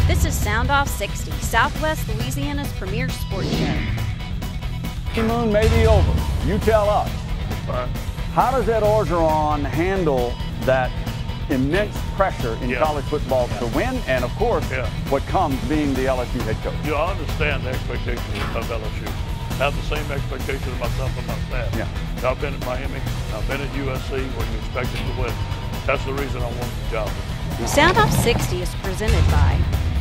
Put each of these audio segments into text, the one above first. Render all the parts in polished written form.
This is soundoff60, Southwest Louisiana's premier sports show. Moon may be over. You tell us. Right. How does Ed Orgeron handle that immense pressure in college football to win, and of course, what comes being the LSU head coach? You understand the expectations of LSU. Have the same expectations of myself and my staff. Yeah. I've been at Miami, I've been at USC, where you expected to win. That's the reason I want the job. Soundoff60 is presented by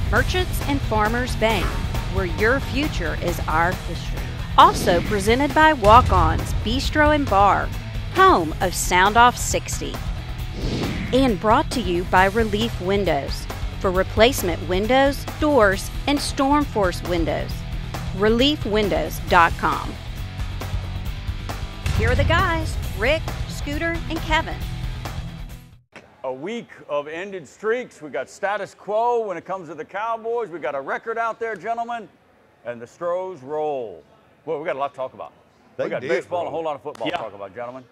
Merchants and Farmers Bank, where your future is our history. Also presented by Walk-Ons Bistro and Bar, home of Soundoff60. And brought to you by Relief Windows, for replacement windows, doors, and storm force windows. ReliefWindows.com. Here are the guys, Rick, Scooter, and Kevin. A week of ended streaks. We got status quo when it comes to the Cowboys. We got a record out there, gentlemen, and the Stros roll. Well, we got a lot to talk about. We got baseball and a whole lot of football to talk about, gentlemen.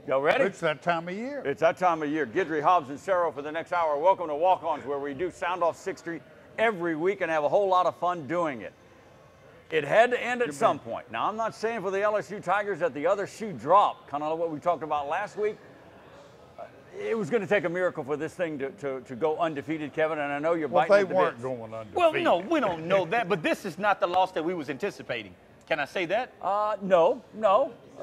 Y'all ready? It's that time of year. It's that time of year. Guidry, Hobbs, and Cerro for the next hour. Welcome to Walk-Ons, where we do Soundoff60 every week and have a whole lot of fun doing it. It had to end at some point. Now, I'm not saying for the LSU Tigers that the other shoe dropped, kind of what we talked about last week. It was going to take a miracle for this thing to go undefeated, Kevin, and I know you're biting at the weren't bits. going undefeated. Well, no, we don't know that, but this is not the loss that we was anticipating. Can I say that? No.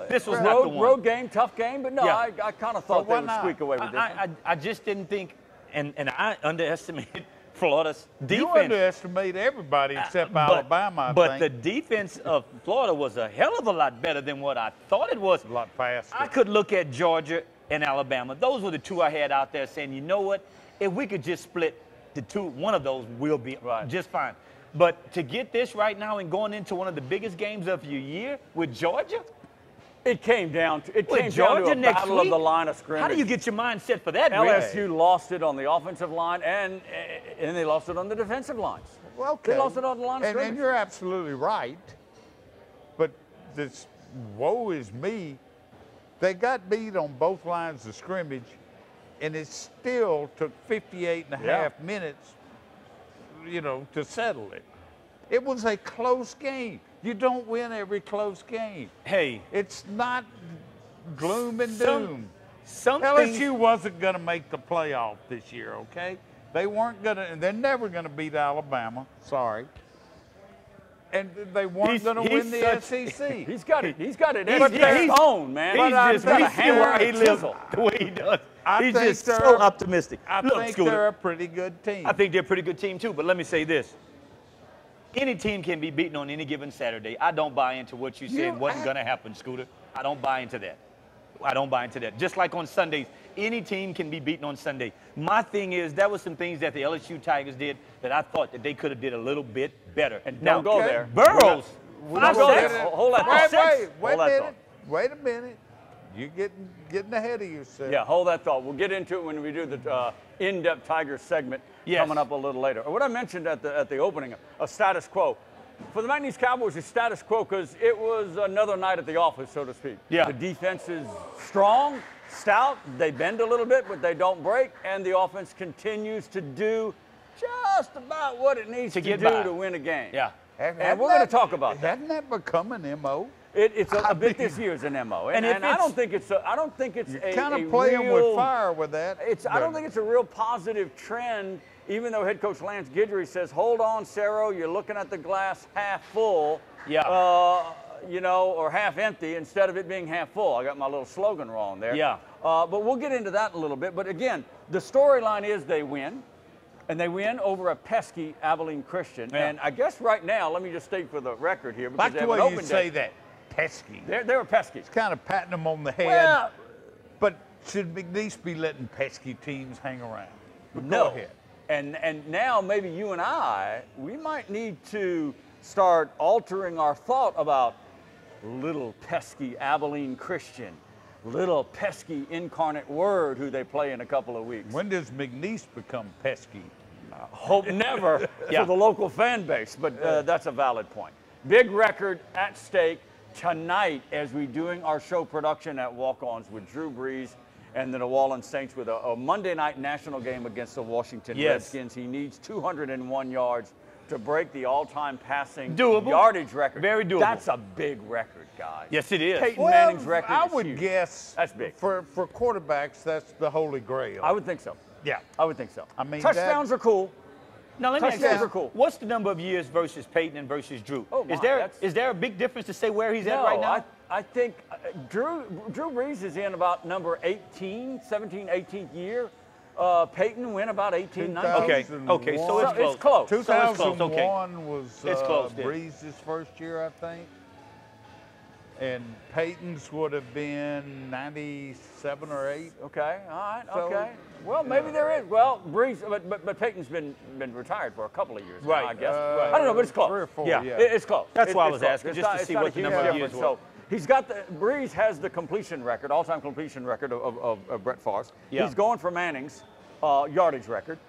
This was not the one. Road game, tough game, but no, I kind of thought they would squeak away with this one. I just didn't think, and I underestimated Florida's defense. You underestimate everybody except Alabama, But the defense of Florida was a hell of a lot better than what I thought it was. A lot faster. I could look at Georgia and Alabama. Those were the two I had out there saying, you know what, if we could just split the two, one of those will be just fine. But to get this right now and going into one of the biggest games of your year with Georgia, it came down to a battle of the line of scrimmage. how do you get your mind set for that? LSU lost it on the offensive line, and they lost it on the defensive lines. Well, okay. They lost it on the line of scrimmage. And you're absolutely right. But this woe is me. They got beat on both lines of scrimmage, and it still took 58 and a half minutes, to settle it. It was a close game. You don't win every close game. Hey. It's not gloom and doom. Something. LSU wasn't going to make the playoff this year, okay? They weren't going to, and they're never going to beat Alabama. Sorry. And they weren't going to win the SEC. He's got it. He's got it. He's own, man. He's just he lives the way he does. He's just so optimistic. I think they're a pretty good team. I think they're a pretty good team too. But let me say this: any team can be beaten on any given Saturday. I don't buy into what you said wasn't going to happen, Scooter. I don't buy into that. I don't buy into that. Just like on Sundays, any team can be beaten on Sunday. My thing is, that was some things that the LSU Tigers did that I thought that they could have did a little bit better. And now go there. Burrows. Hold that thought. Wait a minute. You're getting ahead of yourself. Yeah, hold that thought. We'll get into it when we do the in-depth Tigers segment coming up a little later. What I mentioned at the opening, a status quo. For the Magnesia Cowboys, it's status quo because it was another night at the office, so to speak. Yeah. The defense is strong, stout. They bend a little bit, but they don't break. And the offense continues to do just about what it needs to do to win a game. Yeah. And we're going to talk about that. Hasn't that become an MO? It's a bit this year is an MO. And I don't think it's a you're kind of playing with fire with that. I don't think it's a real positive trend, even though head coach Lance Guidry says, hold on, Cerro, you're looking at the glass half full, or half empty instead of it being half full. I got my little slogan wrong there. Yeah. But we'll get into that in a little bit. But again, the storyline is they win. And they win over a pesky Abilene Christian. Yeah. And I guess right now, let me just state for the record here, because Like they the have an way open you say day. that, pesky. They were pesky. It's kind of patting them on the head. Well, but should McNeese be letting pesky teams hang around? But no. Go ahead. And now maybe you and we might need to start altering our thought about little pesky Abilene Christian, little pesky Incarnate Word, who they play in a couple of weeks. When does McNeese become pesky? Hope never for the local fan base, but that's a valid point. Big record at stake tonight as we're doing our show production at Walk-Ons with Drew Brees and the New Orleans Saints with a Monday night national game against the Washington Redskins. He needs 201 yards to break the all-time passing yardage record. Very doable. That's a big record, guys. Yes, it is. Peyton Manning's record I is would huge. guess That's big. For quarterbacks, that's the holy grail. I would think so. Yeah. I would think so. I mean, touchdowns are cool. Now let me ask Touchdowns you, are cool. what's the number of years versus Peyton and versus Drew? Oh, my, is there a big difference to say where he's at No, right now? I think Drew Brees is in about number 17, 18th year. Peyton went about 18, 19. Okay, so it's close. It's close. 2001 was It's close, Brees' first year, I think. And Peyton's would have been 97 or 8. Okay, all right, So, okay. Well, maybe there is. Well, Brees, but Peyton's been retired for a couple of years now, Right. I guess. I don't know, but it's close. 3 or 4, Yeah. It's close. That's why I It's was close. asking, It's just to not- see it's not what a the huge number of difference. years were. So he's got Brees has the completion record, all-time completion record of Brett Favre's. Yeah. He's going for Manning's yardage record.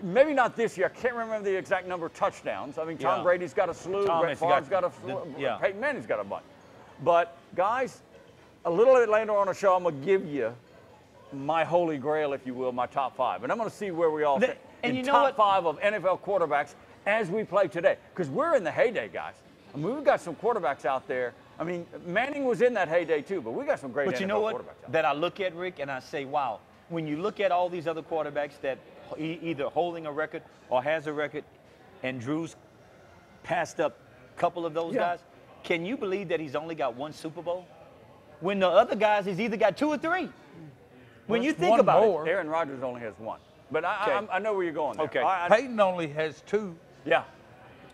Maybe not this year. I can't remember the exact number of touchdowns. I mean, Tom Yeah. Brady's got a slew. Tom Brett has Favre's got a Peyton Manning's got a bunch. But guys, a little bit later on the show, I'm gonna give you my holy grail, if you will, my top 5, and I'm gonna see where we all fit and in you know top what? 5 of NFL quarterbacks as we play today, because we're in the heyday, guys. I mean, we've got some quarterbacks out there. I mean, Manning was in that heyday too, but we got some great But NFL you know quarterbacks what? out there. That I look at, Rick, and I say, wow, when you look at all these other quarterbacks that either holding a record or has a record, and Drew's passed up a couple of those guys, can you believe that he's only got 1 Super Bowl? When the other guys, he's either got 2 or 3. When you think about it. Aaron Rodgers only has 1. But I know where you're going there. Okay. Peyton only has 2. Yeah.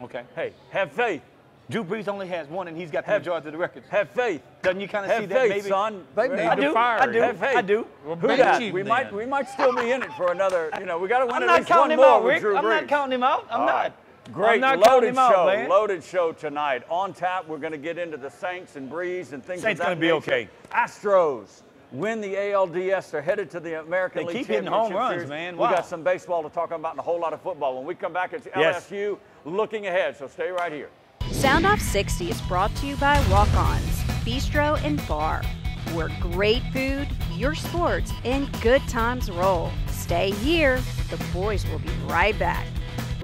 Okay. Hey, have faith. Drew Brees only has 1, and he's got the majority of the records. Have faith. Doesn't you kind of see Have that faith, maybe? son. They need I to do. fire I him. do. Have faith. I do. Well, Who bench dat? him We then. might still be in it for another. We got to win I'm at not least one counting him more out, with Rick. Drew I'm Brees. not counting him out. I'm not. Great, I'm not counting loaded him out, show. man. Loaded show tonight. On tap, we're going to get into the Saints and Brees and things. Saints of that gonna be nature. okay. Astros win the ALDS. They're headed to the American They League keep hitting home Championship runs, Series. man. We Wow. got some baseball to talk about and a whole lot of football. When we come back, it's Yes. LSU looking ahead. So stay right here. Soundoff 60 is brought to you by Walk-Ons Bistro and Bar, where great food, your sports, and good times roll. Stay here. The boys will be right back.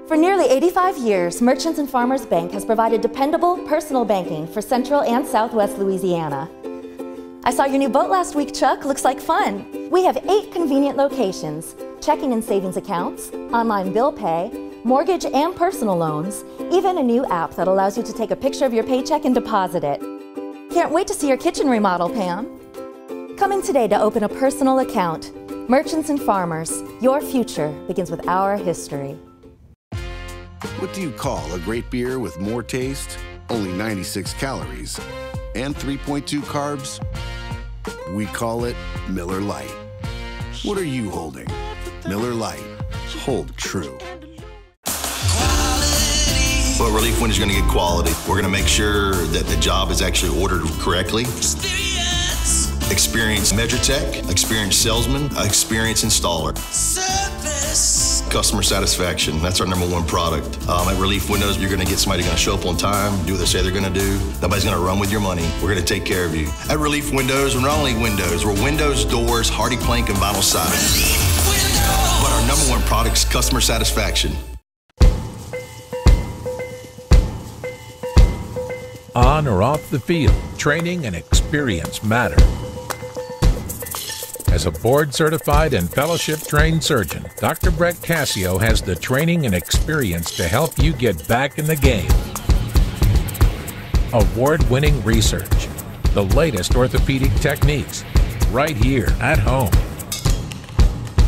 For nearly 85 years, Merchants and Farmers Bank has provided dependable personal banking for Central and Southwest Louisiana. I saw your new boat last week, Chuck. Looks like fun. We have 8 convenient locations, checking and savings accounts, online bill pay, mortgage and personal loans, even a new app that allows you to take a picture of your paycheck and deposit it. Can't wait to see your kitchen remodel, Pam. Come in today to open a personal account. Merchants and Farmers, your future begins with our history. What do you call a great beer with more taste, only 96 calories, and 3.2 carbs? We call it Miller Lite. What are you holding? Miller Lite. Hold true. Well, Relief Windows is going to get quality. We're going to make sure that the job is actually ordered correctly. Experienced measure tech, experienced salesman, experienced installer. Service. Customer satisfaction, that's our #1 product. At Relief Windows, you're going to get somebody going to show up on time, do what they say they're going to do. Nobody's going to run with your money. We're going to take care of you. At Relief Windows, we're not only windows, we're windows, doors, hardy plank, and vinyl siding. But our #1 product is customer satisfaction. On or off the field, training and experience matter. As a board-certified and fellowship-trained surgeon, Dr. Brett Cassio has the training and experience to help you get back in the game. Award-winning research, the latest orthopedic techniques, right here at home.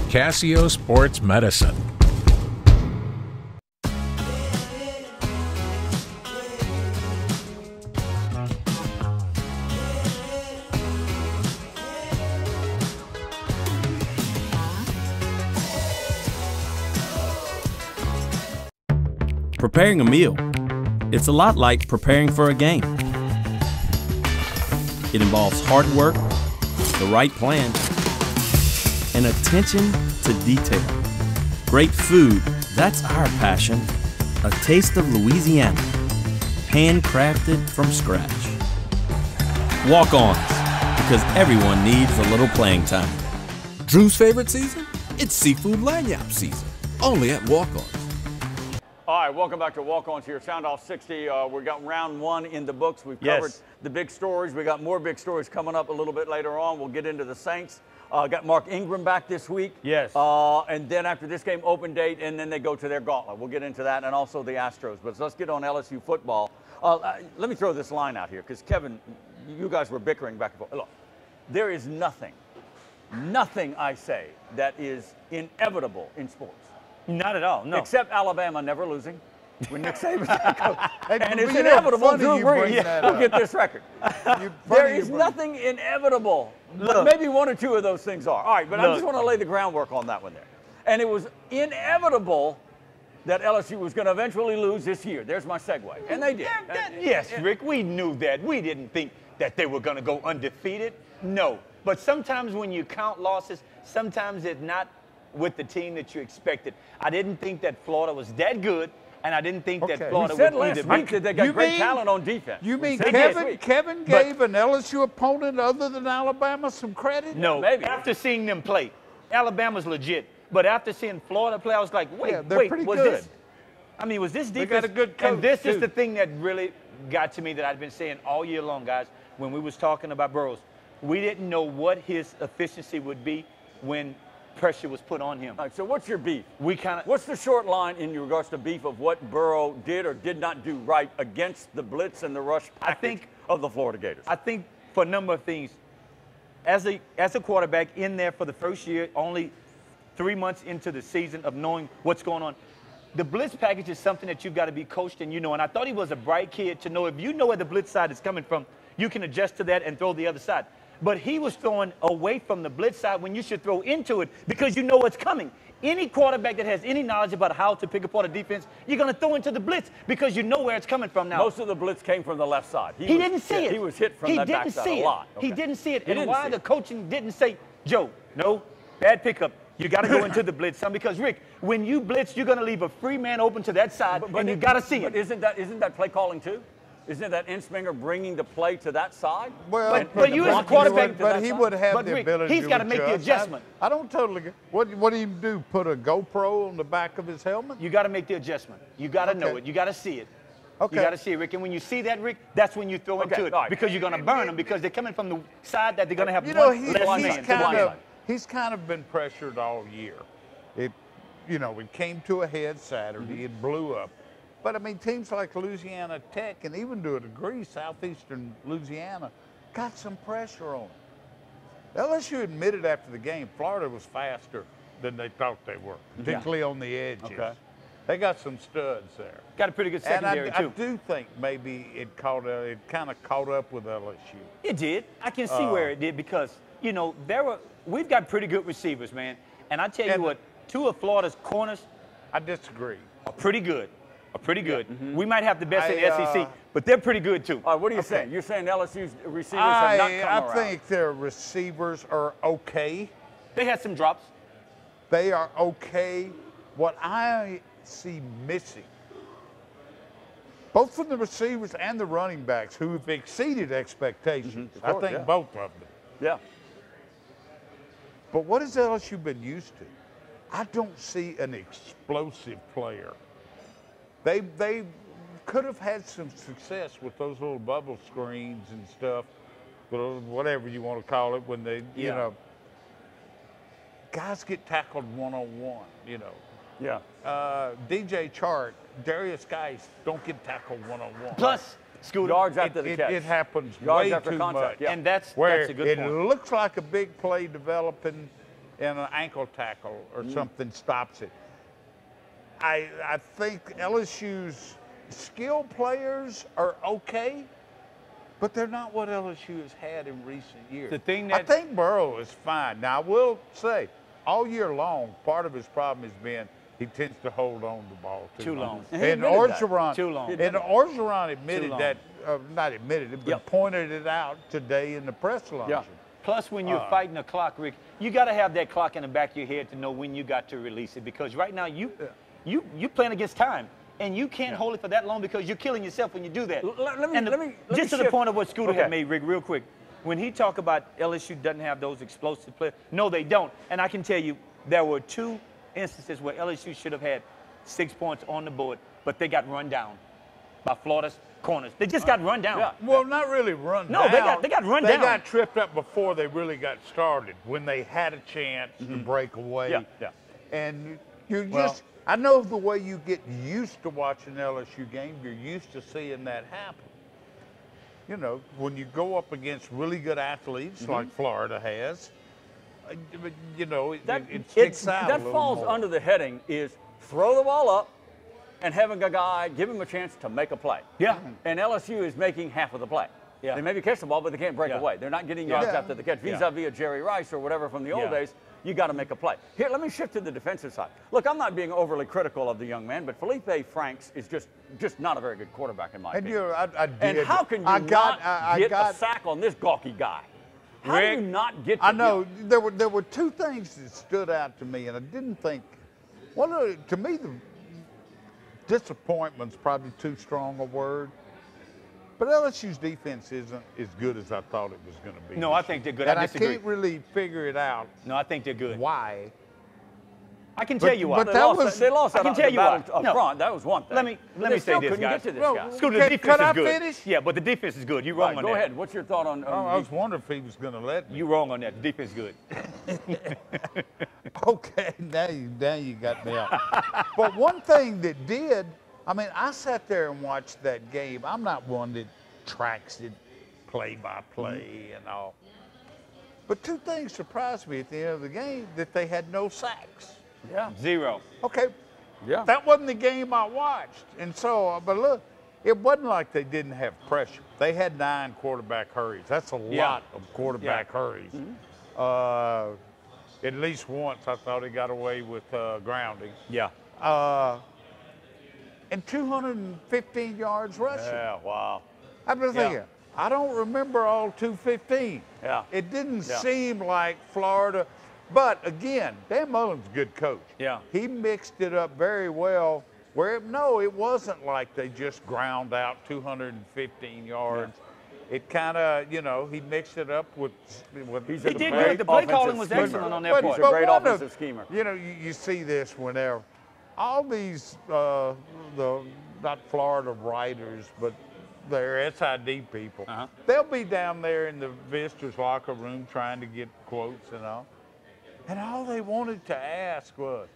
Cassio Sports Medicine. Preparing a meal, it's a lot like preparing for a game. It involves hard work, the right plan, and attention to detail. Great food, that's our passion. A taste of Louisiana, handcrafted from scratch. Walk-Ons, because everyone needs a little playing time. Drew's favorite season? It's seafood lanyap season, only at Walk-Ons. All right, welcome back to Walk-Ons here, Sound Off 60. We got round one in the books. We've covered the big stories. We got more big stories coming up a little bit later on. We'll get into the Saints. Got Mark Ingram back this week. Yes. And then after this game, open date, and then they go to their gauntlet. We'll get into that and also the Astros. But let's get on LSU football. Let me throw this line out here because, Kevin, you guys were bickering back and forth. Look, there is nothing I say that is inevitable in sports. Not at all, no. Except Alabama never losing when Nick Saban's coach. And it's inevitable Drew Brees will get this record. There is nothing inevitable. But maybe one or two of those things are. All right, but I just want to lay the groundwork on that one there. And it was inevitable that LSU was going to eventually lose this year. There's my segue. And they did. Yes, Rick, we knew that. We didn't think that they were going to go undefeated. No. But sometimes when you count losses, sometimes it's not with the team that you expected. I didn't think that Florida was that good, and I didn't think that Florida said would last week that they got great talent on defense. You mean Kevin gave an LSU opponent other than Alabama some credit? No, maybe. After seeing them play. Alabama's legit. But after seeing Florida play, I was like, wait, was good. this? I mean, was this defense? They got a good coach, and this too. is the thing that really got to me that I've been saying all year long, guys, when we was talking about Burrows. We didn't know what his efficiency would be when pressure was put on him. All right, so what's your beef? What's the short line in regards to beef of what Burrow did or did not do right against the blitz and the rush package of the Florida Gators? I think for a number of things, as a quarterback in there for the first year, only 3 months into the season of knowing what's going on, the blitz package is something that you've got to be coached and and I thought he was a bright kid to know if you know where the blitz side is coming from, you can adjust to that and throw the other side. But he was throwing away from the blitz side when you should throw into it because you know what's coming. Any quarterback that has any knowledge about how to pick apart a defense, you're going to throw into the blitz because you know where it's coming from now. Most of the blitz came from the left side. He didn't see it. He was hit from that backside a lot. He didn't see it. And why the coaching didn't say, Joe, no, bad pickup. You got to go into the blitz, son, because, Rick, when you blitz, you're going to leave a free man open to that side, and you got to see it. But isn't that play calling too? Isn't that Insminger bringing the play to that side? Well, but you as a quarterback, but he would have the ability. He's got to make the adjustment. I don't totally get. What do you do? Put a GoPro on the back of his helmet? You got to make the adjustment. You got to know it. You got to see it. Okay. You got to see it, Rick. And when you see that, Rick, that's when you throw into it because you're going to burn them because they're coming from the side that they're going to have he's kind of been pressured all year. It came to a head Saturday. It blew up. But, I mean, teams like Louisiana Tech and even to a degree Southeastern Louisiana got some pressure on it. LSU admitted after the game Florida was faster than they thought they were, particularly on the edges. Okay. They got some studs there. Got a pretty good secondary, too. I do think maybe it kind of caught up with LSU. It did. I can see where it did because, we've got pretty good receivers, man. And I tell you what, two of Florida's corners, I disagree, are pretty good. We might have the best in the SEC, but they're pretty good too. All right, what are you saying? You're saying LSU's receivers have not come around? I think their receivers are okay. They had some drops. They are okay. What I see missing, both from the receivers and the running backs who have exceeded expectations, I think both of them. Yeah. But what has LSU been used to? I don't see an explosive player. They could have had some success with those little bubble screens and stuff, whatever you want to call it, when they, guys get tackled one-on-one, Yeah. DJ Chark, Darius Geis don't get tackled one-on-one. Plus, Scooter, yards after the catch. It happens yards way after too contact. much. Yeah. And that's a good it point. looks like a big play developing and an ankle tackle or something stops it. I think LSU's skill players are okay, but they're not what LSU has had in recent years. I think Burrow is fine. Now, I will say, all year long, part of his problem has been he tends to hold on to the ball too long. And Orgeron admitted that, not admitted it, but pointed it out today in the press luncheon. Yeah. Plus, when you're fighting the clock, Rick, you got to have that clock in the back of your head to know when you got to release it. Because right now, you're playing against time, and you can't hold it for that long because you're killing yourself when you do that. Let me just to the point of what Scooter had made, Rick, real quick. when he talk about LSU doesn't have those explosive players, no, they don't. And I can tell you, there were 2 instances where LSU should have had 6 points on the board, but they got run down by Florida's corners. They just got run down. Yeah. Well, not really run down. No, they got run down. They got tripped up before they really got started, when they had a chance to break away. Yeah, yeah. And I know the way you get used to watching an LSU game, you're used to seeing that happen. You know, when you go up against really good athletes like Florida has, you know, it sticks out a that little falls more. under the heading is throw the ball up and having a guy give him a chance to make a play. Yeah. And LSU is making half of the play. Yeah. They maybe catch the ball, but they can't break away. They're not getting yards after the catch. Vis-a-vis a Jerry Rice or whatever from the old days, you got to make a play. Here, let me shift to the defensive side. Look, I'm not being overly critical of the young man, but Felipe Franks is just not a very good quarterback in my opinion. And how can you not get a sack on this gawky guy? How do you not get to I know there were 2 things that stood out to me, and I didn't think. Well, to me, the disappointment's probably too strong a word. But LSU's defense isn't as good as I thought it was going to be. No, I think they're good. And I disagree. I can't really figure it out. No, I think they're good. Why? I can tell you why. But they lost I can tell you why. up front. That was one thing. Let me say this, guys. Get to this guy. Scooter, the defense is good. Finish? Yeah, but the defense is good. You're wrong on that. Go ahead. What's your thought on I was wondering if he was going to let me. You're wrong on that. The defense is good. Okay, now you got me out. But one thing that did, I mean, I sat there and watched that game. I'm not one that tracks it play by play and all. But 2 things surprised me at the end of the game, that they had no sacks. Yeah. 0. Okay. Yeah. That wasn't the game I watched. And so, but look, it wasn't like they didn't have pressure. They had 9 quarterback hurries. That's a lot of quarterback hurries. At least once I thought he got away with grounding. Yeah. And 215 yards rushing. Yeah, wow. I'm just thinking, I don't remember all 215. Yeah. It didn't seem like Florida. But again, Dan Mullen's a good coach. Yeah. He mixed it up very well. No, it wasn't like they just ground out 215 yards. Yeah. It kind of, you know, he mixed it up with he did good. The play calling was excellent on that part. He's a great offensive schemer. You know, you see this whenever all these, not Florida writers, but they're SID people. They'll be down there in the visitors' locker room trying to get quotes and all. And all they wanted to ask was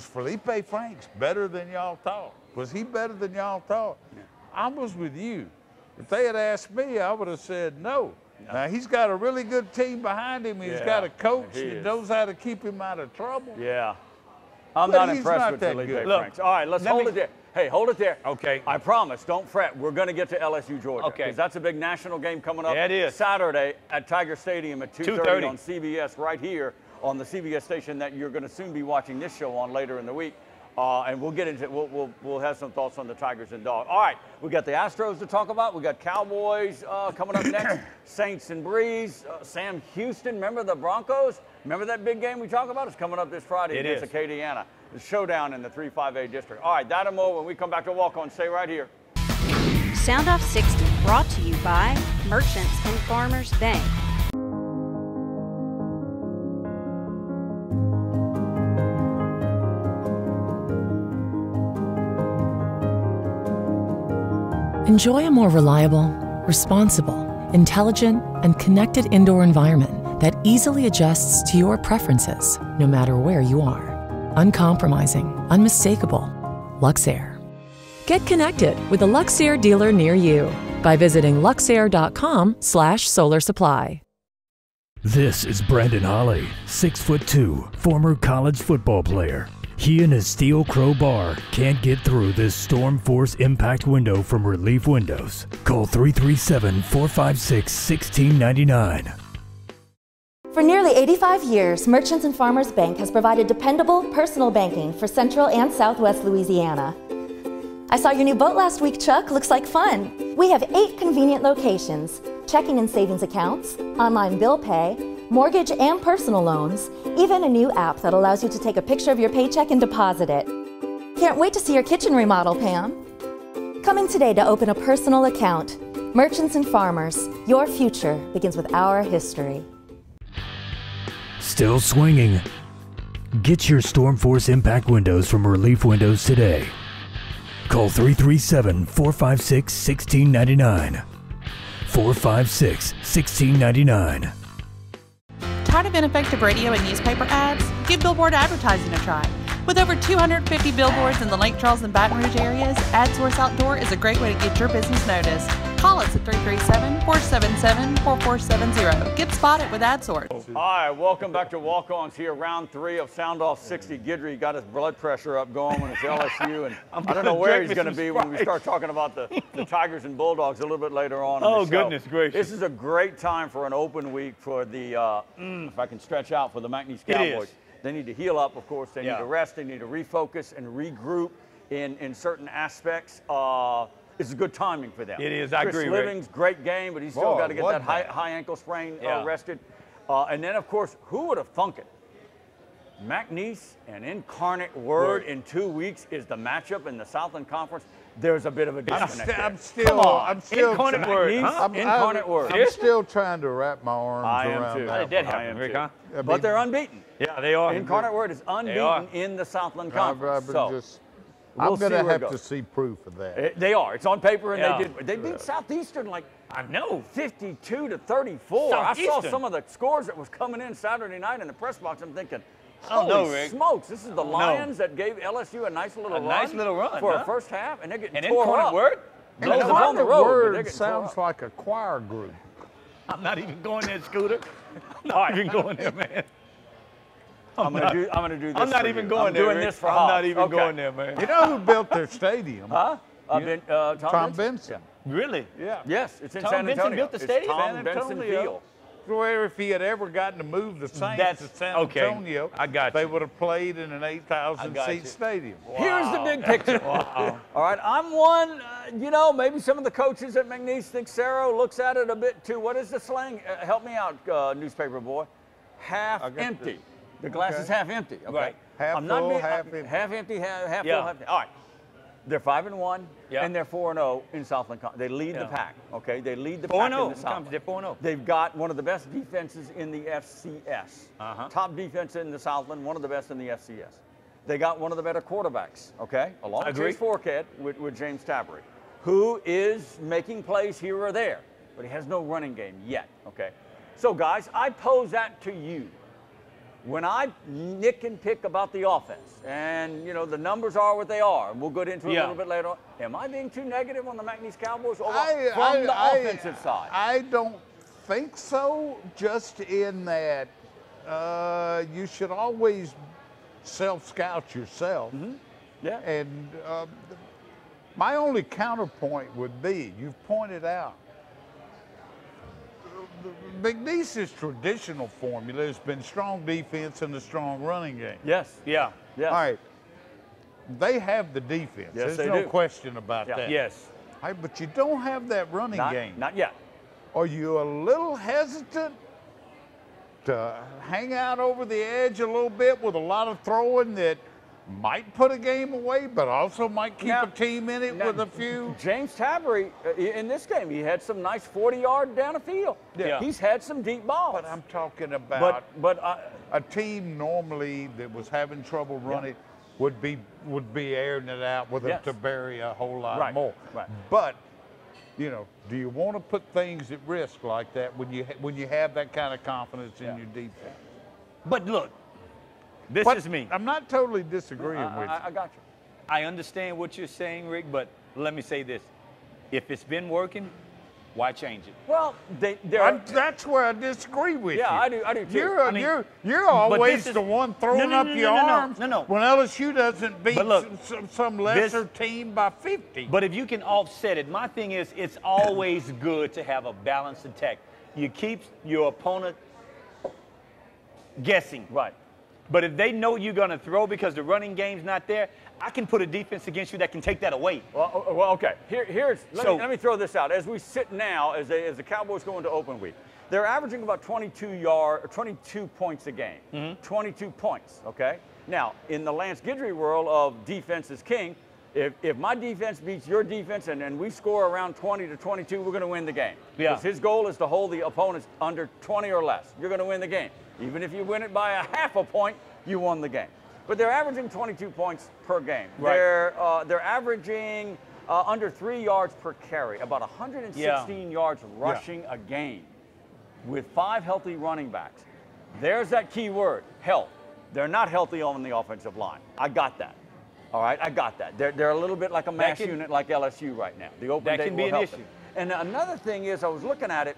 Felipe Franks better than y'all thought? Was he better than y'all thought? Yeah. I was with you. If they had asked me, I would have said no. Now, he's got a really good team behind him. He's got a coach that knows how to keep him out of trouble. Yeah. I'm not impressed with Felipe Franks. All right, let's hold it there. Hey, hold it there. Okay. I promise, don't fret. We're going to get to LSU, Georgia. Okay. Because that's a big national game coming up. Yeah, it is. Saturday at Tiger Stadium at 2:30 on CBS right here on the CBS station that you're going to soon be watching this show on later in the week. And we'll get into we'll have some thoughts on the Tigers and Dogs. All right, we got the Astros to talk about. We got Cowboys coming up next. Saints and Breeze. Sam Houston, remember the Broncos? Remember that big game we talked about? It's coming up this Friday against Acadiana. The showdown in the 3-5A district. All right, that and more when we come back to Walk On. Stay right here. Sound Off 60 brought to you by Merchants and Farmers Bank. Enjoy a more reliable, responsible, intelligent, and connected indoor environment that easily adjusts to your preferences, no matter where you are. Uncompromising, unmistakable. Luxair. Get connected with a Luxair dealer near you by visiting luxair.com/solar supply. This is Brandon Holly, 6'2", former college football player. He and his steel crowbar can't get through this Storm Force impact window from Relief Windows. Call 337-456-1699. For nearly 85 years, Merchants and Farmers Bank has provided dependable personal banking for Central and Southwest Louisiana. I saw your new boat last week, Chuck. Looks like fun. We have 8 convenient locations, checking and savings accounts, online bill pay, mortgage and personal loans, even a new app that allows you to take a picture of your paycheck and deposit it. Can't wait to see your kitchen remodel, Pam. Come in today to open a personal account. Merchants and farmers, your future begins with our history. Still swinging. Get your Storm Force impact windows from Relief Windows today. Call 337-456-1699. 456-1699. Tired of ineffective radio and newspaper ads? Give billboard advertising a try. With over 250 billboards in the Lake Charles and Baton Rouge areas, AdSource Outdoor is a great way to get your business noticed. Call us at 337-477-4470. Get spotted with AdSource. All right, welcome back to Walk-Ons here, round 3 of Sound Off 60. Guidry got his blood pressure up going when it's LSU, and I don't know where he's going to be when we start talking about the Tigers and Bulldogs a little bit later on. Oh, goodness gracious. This is a great time for an open week for the, if I can stretch out, for the McNeese Cowboys. They need to heal up, of course. They need to rest. They need to refocus and regroup in certain aspects. It's a good timing for them. It is. I agree. Chris Living's great game, but he's still got to get that high ankle sprain rested. And then, of course, who would have thunk it? McNeese and Incarnate Word in 2 weeks is the matchup in the Southland Conference. There's a bit of a disconnect. I'm still Incarnate Word. Incarnate Word. I'm still trying to wrap my arms around too. that. How did that happen, Rick, huh? But they're unbeaten. Yeah, they are. Incarnate Word is unbeaten in the Southland Conference. I'm going to have to see proof of that. They are. It's on paper, and they beat Southeastern like, I know, 52-34. I saw some of the scores that was coming in Saturday night in the press box. I'm thinking, holy smokes, this is the Lions that gave LSU a nice little run for a first half, and they're getting tore up. Word? Incarnate Word sounds like a choir group. I'm not even going there, Scooter. I'm not even going there, man. I'm gonna do this. I'm not even going there. I'm doing this for I'm not even going there, man. You know who built their stadium? Huh? Tom Benson. Really? Yeah. Yes, it's in Tom San Antonio. Benson built the stadium? Tom Benson Field. Where if he had ever gotten to move the Saints to San Antonio, they would have played in an 8,000-seat stadium. Wow. Here's the big picture. All right, I'm one, maybe some of the coaches at McNeese think Cerro looks at it a bit too. What is the slang? Help me out, newspaper boy. Half empty. The glass is half empty. Okay. Right. Half full, half empty. Half empty, half full, half empty. All right. They're 5-1, and they're 4-0 in Southland. They lead the pack. Okay, they lead the pack in the Southland. They're 4-0. They've got one of the best defenses in the FCS. Top defense in the Southland, one of the best in the FCS. They got one of the better quarterbacks. Okay, along with Chase Forkhead with James Tabbery, who is making plays here or there, but he has no running game yet. Okay, so guys, I pose that to you. When I nick and pick about the offense, and the numbers are what they are, and we'll get into it a little bit later on, am I being too negative on the McNeese Cowboys from the offensive side? I don't think so, just in that you should always self-scout yourself. Yeah. And my only counterpoint would be, you've pointed out, McNeese's traditional formula has been strong defense and a strong running game. Yes. Yeah. All right. They have the defense. Yes, There's no question about that. Yes. All right, but you don't have that running game. Not yet. Are you a little hesitant to hang out over the edge a little bit with a lot of throwing that might put a game away, but also might keep a team in it with a few? James Tabbery, in this game, he had some nice 40-yard down the field. Yeah. He's had some deep balls. But I'm talking about but a team normally that was having trouble running would be airing it out with a Tabbery a whole lot more. Right. But do you want to put things at risk like that when you have that kind of confidence in your defense? But look, this is me. I'm not totally disagreeing with you. I got you. I understand what you're saying, Rick, but let me say this. If it's been working, why change it? Well, that's where I disagree with you. Yeah, I do too. You're always the one throwing up your arms when LSU doesn't beat some lesser team by 50. But if you can offset it, my thing is it's always good to have a balanced attack. You keep your opponent guessing. Right. But if they know you're going to throw because the running game's not there, I can put a defense against you that can take that away. Well, okay. Let me throw this out. As we sit now, as the Cowboys go into open week, they're averaging about 22 points a game. 22 points, okay? Now, in the Lance Guidry world of defense is king, If my defense beats your defense and we score around 20 to 22, we're going to win the game. Yeah. Because his goal is to hold the opponents under 20 or less. You're going to win the game. Even if you win it by a half a point, you won the game. But they're averaging 22 points per game. Right. They're averaging under 3 yards per carry, about 116 yards rushing a game with 5 healthy running backs. There's that key word, health. They're not healthy on the offensive line. I got that. All right, I got that. They're a little bit like a mash unit like LSU right now. The open that date can be will an help issue. them. And another thing is, I was looking at it,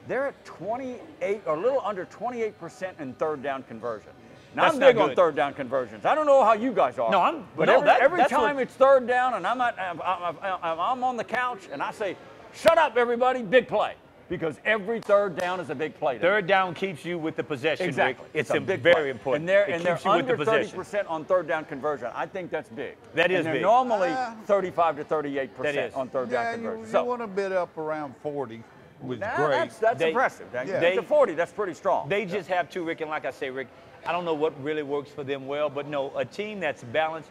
they're at 28 or a little under 28% in third down conversion. Now, That's I'm big not on good. third down conversions. I don't know how you guys are. No, But every time it's third down and I'm on the couch and I say, shut up, everybody, big play. Because every third down is a big play. Third down keeps you with the possession, Exactly. Rick. It's a big very play. important. And they're keeps you with under the possession. 30% on third down conversion. I think that's big. That is and they're big. normally 35 to 38% That is. on third down conversion. You want to bid up around 40, which is great. That's impressive. To 40, that's pretty strong. They just have to, Rick, and like I say, Rick, I don't know what really works for them well, but no, a team that's balanced,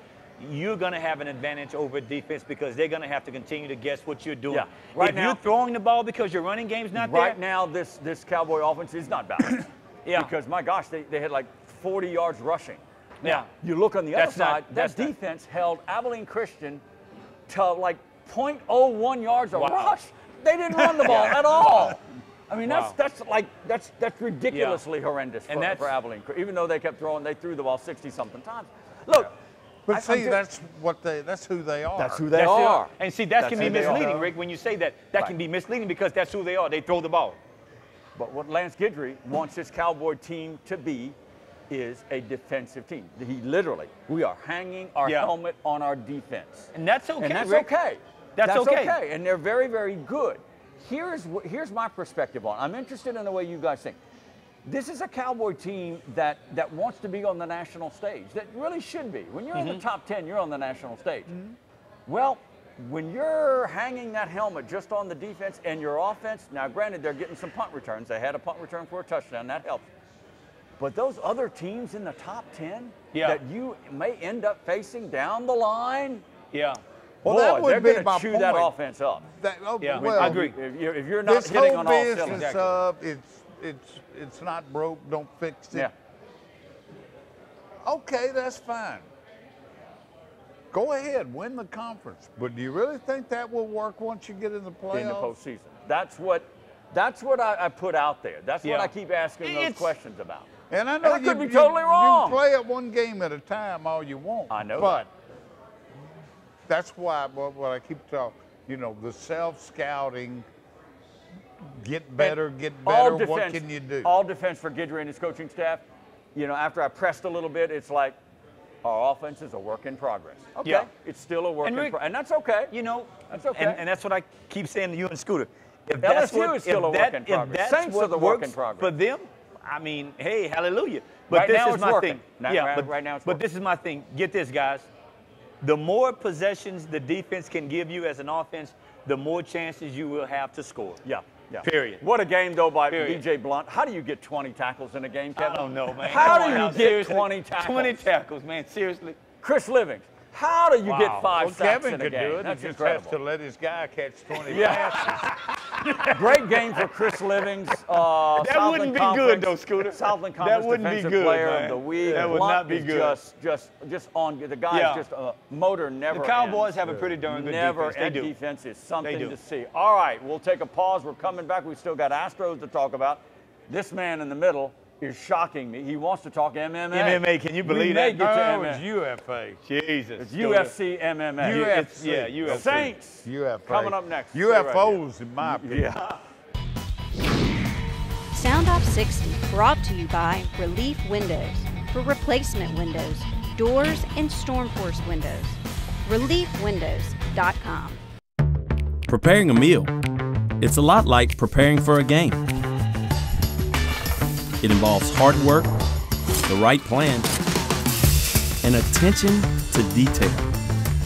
you're going to have an advantage over defense because they're going to have to continue to guess what you're doing. Yeah. Right if now, you're throwing the ball because your running game's not right there. now, this Cowboy offense is not balanced. Yeah. Because, my gosh, they had like 40 yards rushing. Yeah. Now, you look on the other That's side, not- that defense held Abilene Christian to like 0.01 yards a rush. They didn't run the ball at all. I mean, that's ridiculously horrendous for Abilene. Even though they kept throwing, they threw the ball 60-something times. Look, but see, that's who they are. That's who they are. And see, that can be who they are. misleading, Rick. When you say that, that can be misleading because that's who they are. They throw the ball. But what Lance Guidry wants his Cowboy team to be is a defensive team. We are hanging our helmet on our defense. And that's okay, And that's Rick. okay. That's okay. And they're very, very good. Here's my perspective on it. I'm interested in the way you guys think. This is a Cowboy team that wants to be on the national stage, that really should be. When you're in the top 10, you're on the national stage. Well, when you're hanging that helmet just on the defense and your offense, now granted, they're getting some punt returns. They had a punt return for a touchdown. That helps. But those other teams in the top 10 that you may end up facing down the line, Well, boy, that would they're be going my to chew point. that offense up. Well, I agree. If you're not this hitting whole on all business cylinders. of it's not broke, don't fix it. Yeah. Okay, that's fine. Go ahead, win the conference. But do you really think that will work once you get in the playoffs? In the postseason. That's what I put out there. That's what I keep asking those questions about. And I know I could be totally wrong. You play it one game at a time all you want. I know but that's why what I keep talking, the self-scouting, get better, what can you do? All defense for Guidry and his coaching staff. After I pressed a little bit, it's like our offense is a work in progress. Okay, it's still a work in progress. And that's okay. That's okay. And that's what I keep saying to you and Scooter. If LSU is still a work in progress. Saints are the work in progress. For them, I mean, hey, hallelujah. But right this now is it's my working. thing. Right now it's working. But this is my thing. Get this, guys. The more possessions the defense can give you as an offense, the more chances you will have to score. Yeah. Period. What a game, though, by B.J. Blunt. How do you get 20 tackles in a game, Kevin? I don't know, man. How do you get 20 tackles? 20 tackles, man. Seriously. Chris Livings. How do you get 5 sacks Kevin in a could game? do it. That's He just incredible. has to let his guy catch 20 passes. Great game for Chris Livings. That wouldn't be good, though, Scooter. Southland Conference That wouldn't be Defensive good, Player man. of the Week. That would Blunt not be is good. Just on. The guy is just a motor never The Cowboys ends. have a pretty darn good Never defense. They end do. defense is something They do. to see. All right, we'll take a pause. We're coming back. We've still got Astros to talk about. This man in the middle is shocking me. He wants to talk MMA. MMA, can you believe that? Get to No, MMA. it's UFA. Jesus. It's UFC MMA. UFC. UFC. Saints. UFA. Coming up next. Stay right UFOs, in my opinion. soundoff60 brought to you by Relief Windows for replacement windows, doors, and StormForce windows. ReliefWindows.com. Preparing a meal. It's a lot like preparing for a game. It involves hard work, the right plan, and attention to detail.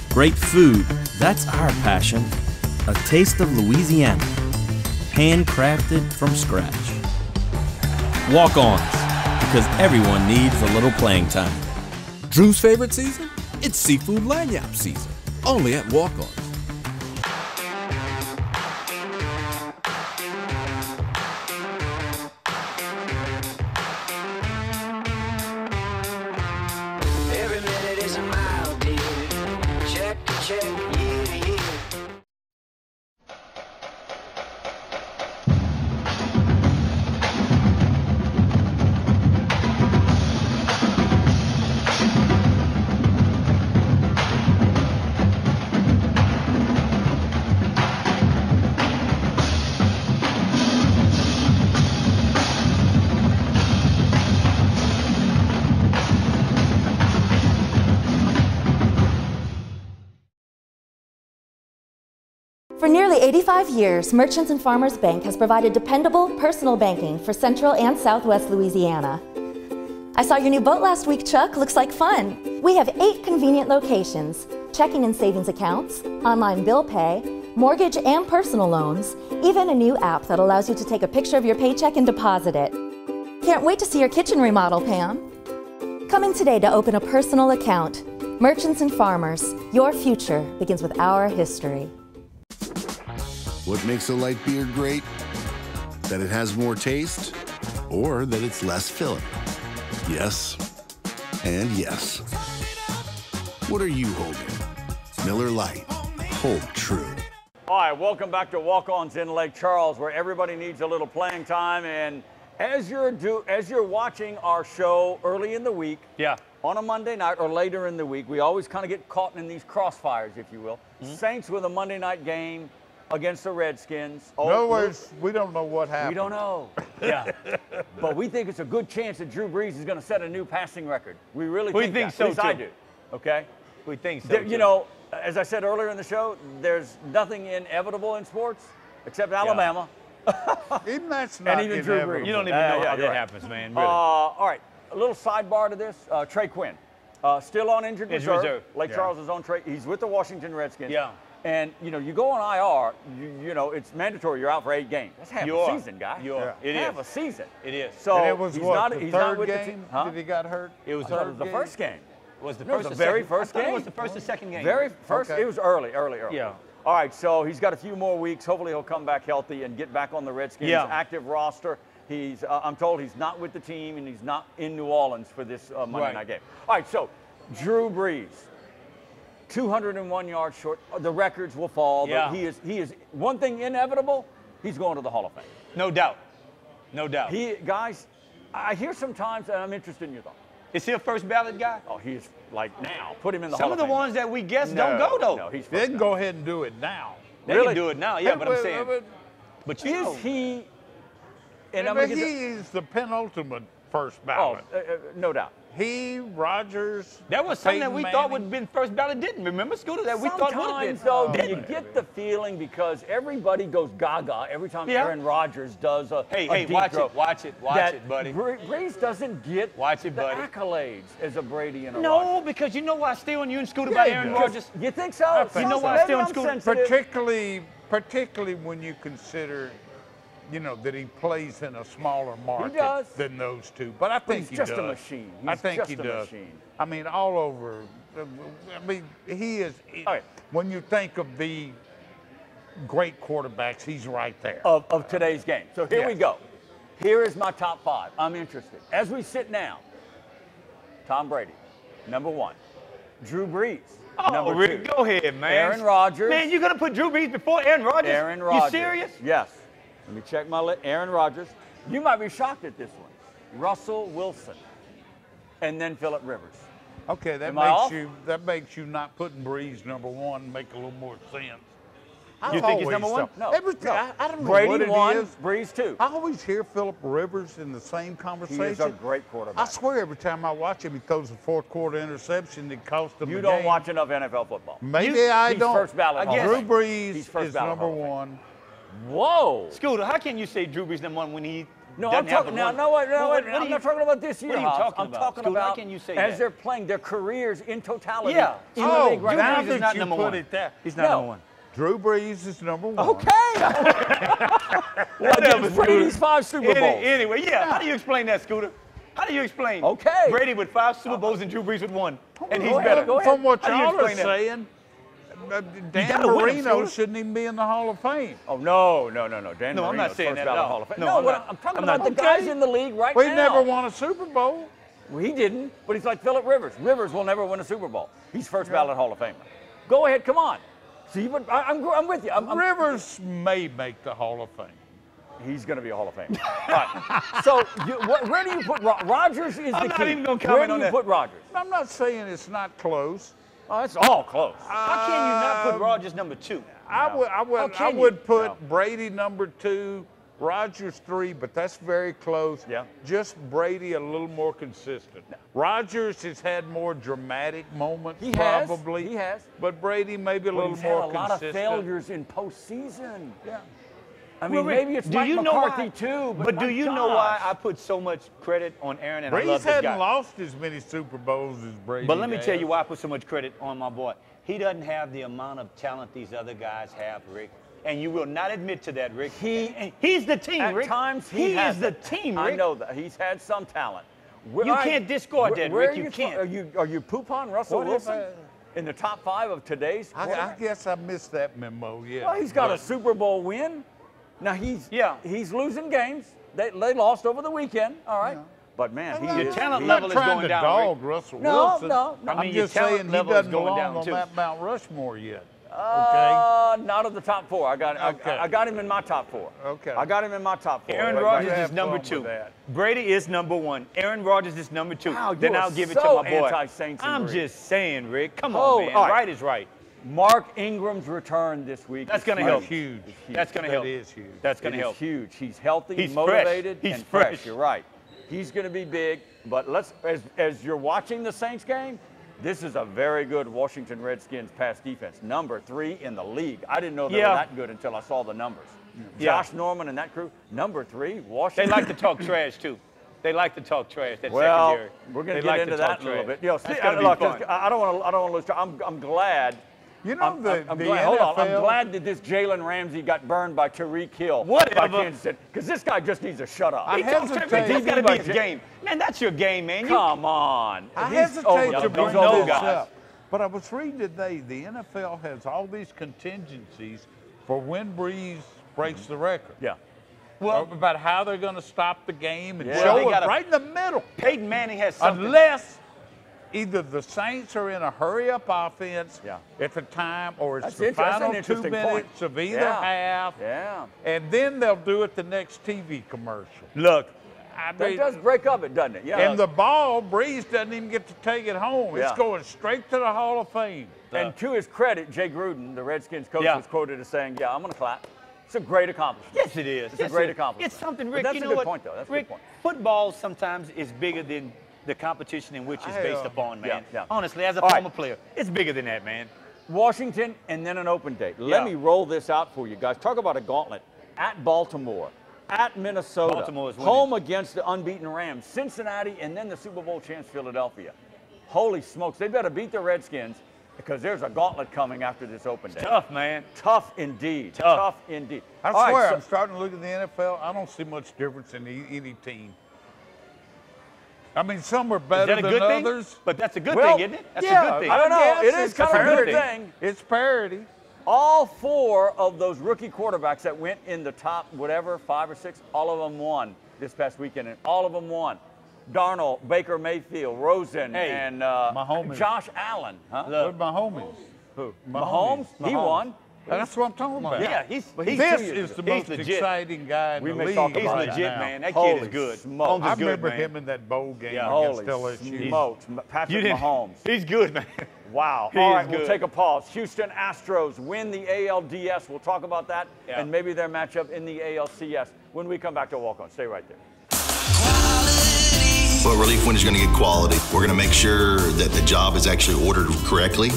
Great food, that's our passion. A taste of Louisiana, handcrafted from scratch. Walk-ons, because everyone needs a little playing time. Drew's favorite season? It's seafood lanyap season, only at Walk-Ons. Every minute is a mile, dear. Check to check, year to year. For nearly 85 years, Merchants and Farmers Bank has provided dependable personal banking for Central and Southwest Louisiana. I saw your new boat last week, Chuck. Looks like fun. We have 8 convenient locations, checking and savings accounts, online bill pay, mortgage and personal loans, even a new app that allows you to take a picture of your paycheck and deposit it. Can't wait to see your kitchen remodel, Pam. Come in today to open a personal account. Merchants and Farmers, your future begins with our history. What makes a light beer great? That it has more taste, or that it's less filling? Yes, and yes. What are you holding? Miller Lite. Hold true. All right, welcome back to Walk-Ons in Lake Charles, where everybody needs a little playing time. And as you're watching our show early in the week, on a Monday night or later in the week, we always kind of get caught in these crossfires, if you will. Saints with a Monday night game against the Redskins. In other words, we don't know what happened. We don't know. But we think it's a good chance that Drew Brees is going to set a new passing record. We really think that. so, At least I too. do. Okay? We think so, You know, as I said earlier in the show, there's nothing inevitable in sports except Alabama. Even that's not and even Drew Brees. You don't even know how that happens, man. Really. All right, a little sidebar to this. Trey Quinn, still on injured reserve. Lake Charles is on Trey. He's with the Washington Redskins. And, you know, you go on IR, you know, it's mandatory. You're out for 8 games. That's half a season, guy. Half a season. It is. So and it was he's what, not, the he's third not with game the team. Huh? that he got hurt? It was the first game. Was the No, first the or very second? first I thought game. it was the first or second game. Very first. Okay. It was early. Yeah. All right, so he's got a few more weeks. Hopefully he'll come back healthy and get back on the Redskins active roster. He's, I'm told he's not with the team and he's not in New Orleans for this Monday night game. All right, so Drew Brees, 201 yards short. The records will fall. But he is one thing inevitable. He's going to the Hall of Fame. No doubt. No doubt. Guys, I hear sometimes, and I'm interested in your thoughts. Is he a first ballot guy? Oh, he's like now. Put him in the Some Hall of of the Fame. ones that we guess don't go, though. No, he's They first can go ahead and do it now. They can do it now, yeah, but I'm saying. But you know. Is he? And I'm But gonna he get is the penultimate first ballot. no doubt. He, Rodgers. That was something that Peyton we Manning. thought would have been first ballot. Didn't remember, Scooter? That we thought would have been. Sometimes, though, you get the feeling because everybody goes gaga every time Aaron Rodgers does a Hey, deep watch throw. it, watch it, watch it, buddy. Brees doesn't get the accolades as a Brady and a No, Rodgers. because you know why I stay on you and Scooter by Aaron Rodgers? You think so? You know why I stay on Scooter? Particularly when you consider, you know, that he plays in a smaller market than those two. But I think he does. He's just a machine. I think just he a does. machine. I mean, all over. I mean, he is. When you think of the great quarterbacks, he's right there. Of today's game. So here we go. Here is my top 5. I'm interested. As we sit now, Tom Brady, number 1. Drew Brees, number 2. Go ahead, man. Aaron Rodgers. Man, you're going to put Drew Brees before Aaron Rodgers? Aaron Rodgers. You serious? Yes. Let me check my list. Aaron Rodgers. You might be shocked at this one. Russell Wilson. And then Phillip Rivers. Okay, that makes you not putting Brees number 1 make a little more sense. You think he's number 1? No. I don't know Brady what it 1, is. Brees 2. I always hear Phillip Rivers in the same conversation. He is a great quarterback. I swear every time I watch him, he throws a fourth quarter interception that cost him the game. You don't watch enough NFL football. Maybe I don't. First ballot. Drew Brees is number 1. Whoa. Scooter, how can you say Drew Brees number 1 when he No, doesn't I'm have talking the one? I'm not talking about this year. What are you talking I'm about? talking Scooter, about how can you say as that? they're playing their careers in totality. Yeah. In the league right now now. Brees is not you number put 1. it there. He's not number 1. Drew Brees is number 1. Okay. Whatever. Brady's 5 Super Bowls. Anyway, how do you explain that, Scooter? How do you explain? Okay. Brady with 5 Super Bowls and Drew Brees with 1, and he's Go ahead, better. go ahead. From what How do you y'all are explain that? saying, Dan gotta win 'em, Marino Scooter. shouldn't even be in the Hall of Fame. Oh, no. Dan No, I'm Marino's not saying first that ballot at all. Hall of Fame. No, No, I'm not. I'm talking I'm about not. the guys in the league right We now. never won a Super Bowl. Well, he didn't, but he's like Phillip Rivers. Rivers will never win a Super Bowl. He's first ballot Hall of Famer. Go ahead, come on. See, but I'm with you. Rivers may make the Hall of Fame. He's going to be a Hall of Famer. All right. So where do you put Rodgers? Is I'm the not key. even gonna Where comment do on you that. put Rodgers? I'm not saying it's not close. Oh, it's all close. How can you not put Rodgers number 2? I would put Brady number 2, Rodgers 3, but that's very close. Yeah. Just Brady a little more consistent. Rodgers has had more dramatic moments, He has. probably. He has. But Brady maybe a But little he's more had a lot consistent. of failures in postseason. Yeah. I mean, Rick, maybe it's do Mike you know McCarthy why, too. But do my you know why gosh. I put so much credit on Aaron and I Brees love this hadn't guy? lost as many Super Bowls as Brady But let me has. tell you why I put so much credit on my boy. He doesn't have the amount of talent these other guys have, Rick. And you will not admit to that, Rick. He's the team, At Rick. times he has is the it. team, I Rick. know that he's had some talent. You can't discard that, where Rick. You can't. Are you poop-on Russell What if Wilson in the top 5 of today's? I guess I missed that memo, yeah. Well, he's got a Super Bowl win. Now he's losing games. They lost over the weekend. All right. But man, Your talent I'm level not is trying going to down, dog Rick. Russell No, Wilson. no. I mean, I'm your just saying talent he level is doesn't going belong down, on too. that Mount Rushmore yet. Not of the top 4. I got him in my top 4. Okay. I got him in my top 4. Aaron Right, Rodgers right. is number fun 2. with that. Brady is number 1. Aaron Rodgers is number 2. Wow, Then you are I'll give it so to my boy. anti-Saints and I'm Brees. just saying, Rick. Come Oh, on, man. all right. Right is right. Mark Ingram's return this week. That's is going to huge. help. Huge. That's going to help. That is huge. That's going It to is help. huge. He's healthy, He's motivated, fresh. He's and fresh. fresh. You're right. He's going to be big. But as you're watching the Saints game, this is a very good Washington Redskins pass defense. Number 3 in the league. I didn't know they were that good until I saw the numbers. Yeah. Josh Norman and that crew, number 3, Washington. They like to talk trash, too. They like to talk trash, that well, secondary. we're going They to get like into to talk that in a little trash. bit. You know, That's gonna be look, fun. I don't want to lose. I'm glad. You know, I'm glad. the Hold on. I'm NFL glad that this Jalen Ramsey got burned by Tyreek Hill. Whatever. By Kansas City, because this guy just needs to shut up. I hesitate. That's got to be his game. Man, that's your game, man. Come on. I He's hesitate over to the- bring he's over this guys. up, but I was reading today the NFL has all these contingencies for when Brees breaks the record. Yeah. Well, About how they're going to stop the game and Yeah. show They it gotta- right in the middle. Peyton Manning has something. Unless either the Saints are in a hurry-up offense Yeah. at the time, or it's That's the interesting. That's an final 2 interesting minutes point. of either Yeah. half, Yeah. and then they'll do it the next TV commercial. Look, I That mean, does break up it, doesn't it? Yeah. and the ball, Brees doesn't even get to take it home. It's Yeah. going straight to the Hall of Fame. And to his credit, Jay Gruden, the Redskins coach, Yeah. was quoted as saying, "Yeah, I'm going to clap." It's a great accomplishment. yes, it is. It's a great accomplishment. It's something, But Rick. that's you a know good what? point, though. That's a good Rick, point. football sometimes is bigger than the competition in which it's based upon, man. yeah. Honestly, as a All right. former player, it's bigger than that, man. Washington and then an open date. Let Yeah. me roll this out for you guys. Talk about a gauntlet. At Baltimore, at Minnesota, Baltimore is winning. home against the unbeaten Rams, Cincinnati, and then the Super Bowl champs Philadelphia. Holy smokes, they better beat the Redskins because there's a gauntlet coming after this open day. Tough, man. Tough indeed. Tough. Tough indeed. I All right, swear, so- I'm starting to look at the NFL. I don't see much difference in any team. I mean, some are Is better that a than good thing? others. But that's a good Well, thing, isn't it? That's yeah, a good thing. I don't know. guess It is it's kind of a fair good thing. thing. It's parity. All 4 of those rookie quarterbacks that went in the top, whatever, 5 or 6, all of them won this past weekend, and all of them won. Darnold, Baker Mayfield, Rosen, Hey, and Mahomes. Josh Allen. Huh? Look. What my homies? Who? Mahomes? He Mahomes. won. That's what I'm talking about. Yeah, he's But he's This 2 years is the ago. He's most legit. exciting guy in We the may league. talk He's about right legit, now. man. That Holy kid is good. smokes. Mahomes I is good, remember man. him in that bowl game Yeah. against Holy LSU. smokes. Patrick Mahomes. He's good, man. Wow. He All is right, we'll good. take a pause. Houston Astros win the ALDS. We'll talk about that Yeah. and maybe their matchup in the ALCS when we come back to Walk On. Stay right there. But Relief Windows is going to get quality. We're going to make sure that the job is actually ordered correctly.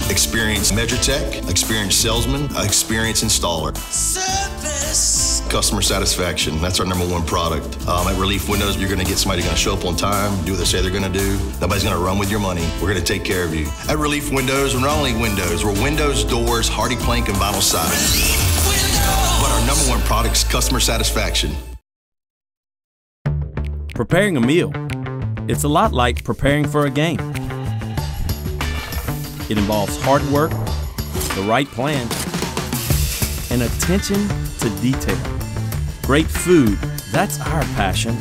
Experienced measure tech, experienced salesman, experienced installer. Service. Customer satisfaction, that's our number 1 product. At Relief Windows, you're going to get somebody going to show up on time, do what they say they're going to do. Nobody's going to run with your money. We're going to take care of you. At Relief Windows, we're not only windows, we're windows, doors, hardy plank, and vinyl siding. But our number 1 product is customer satisfaction. Preparing a meal, it's a lot like preparing for a game. It involves hard work, the right plan, and attention to detail. Great food, that's our passion.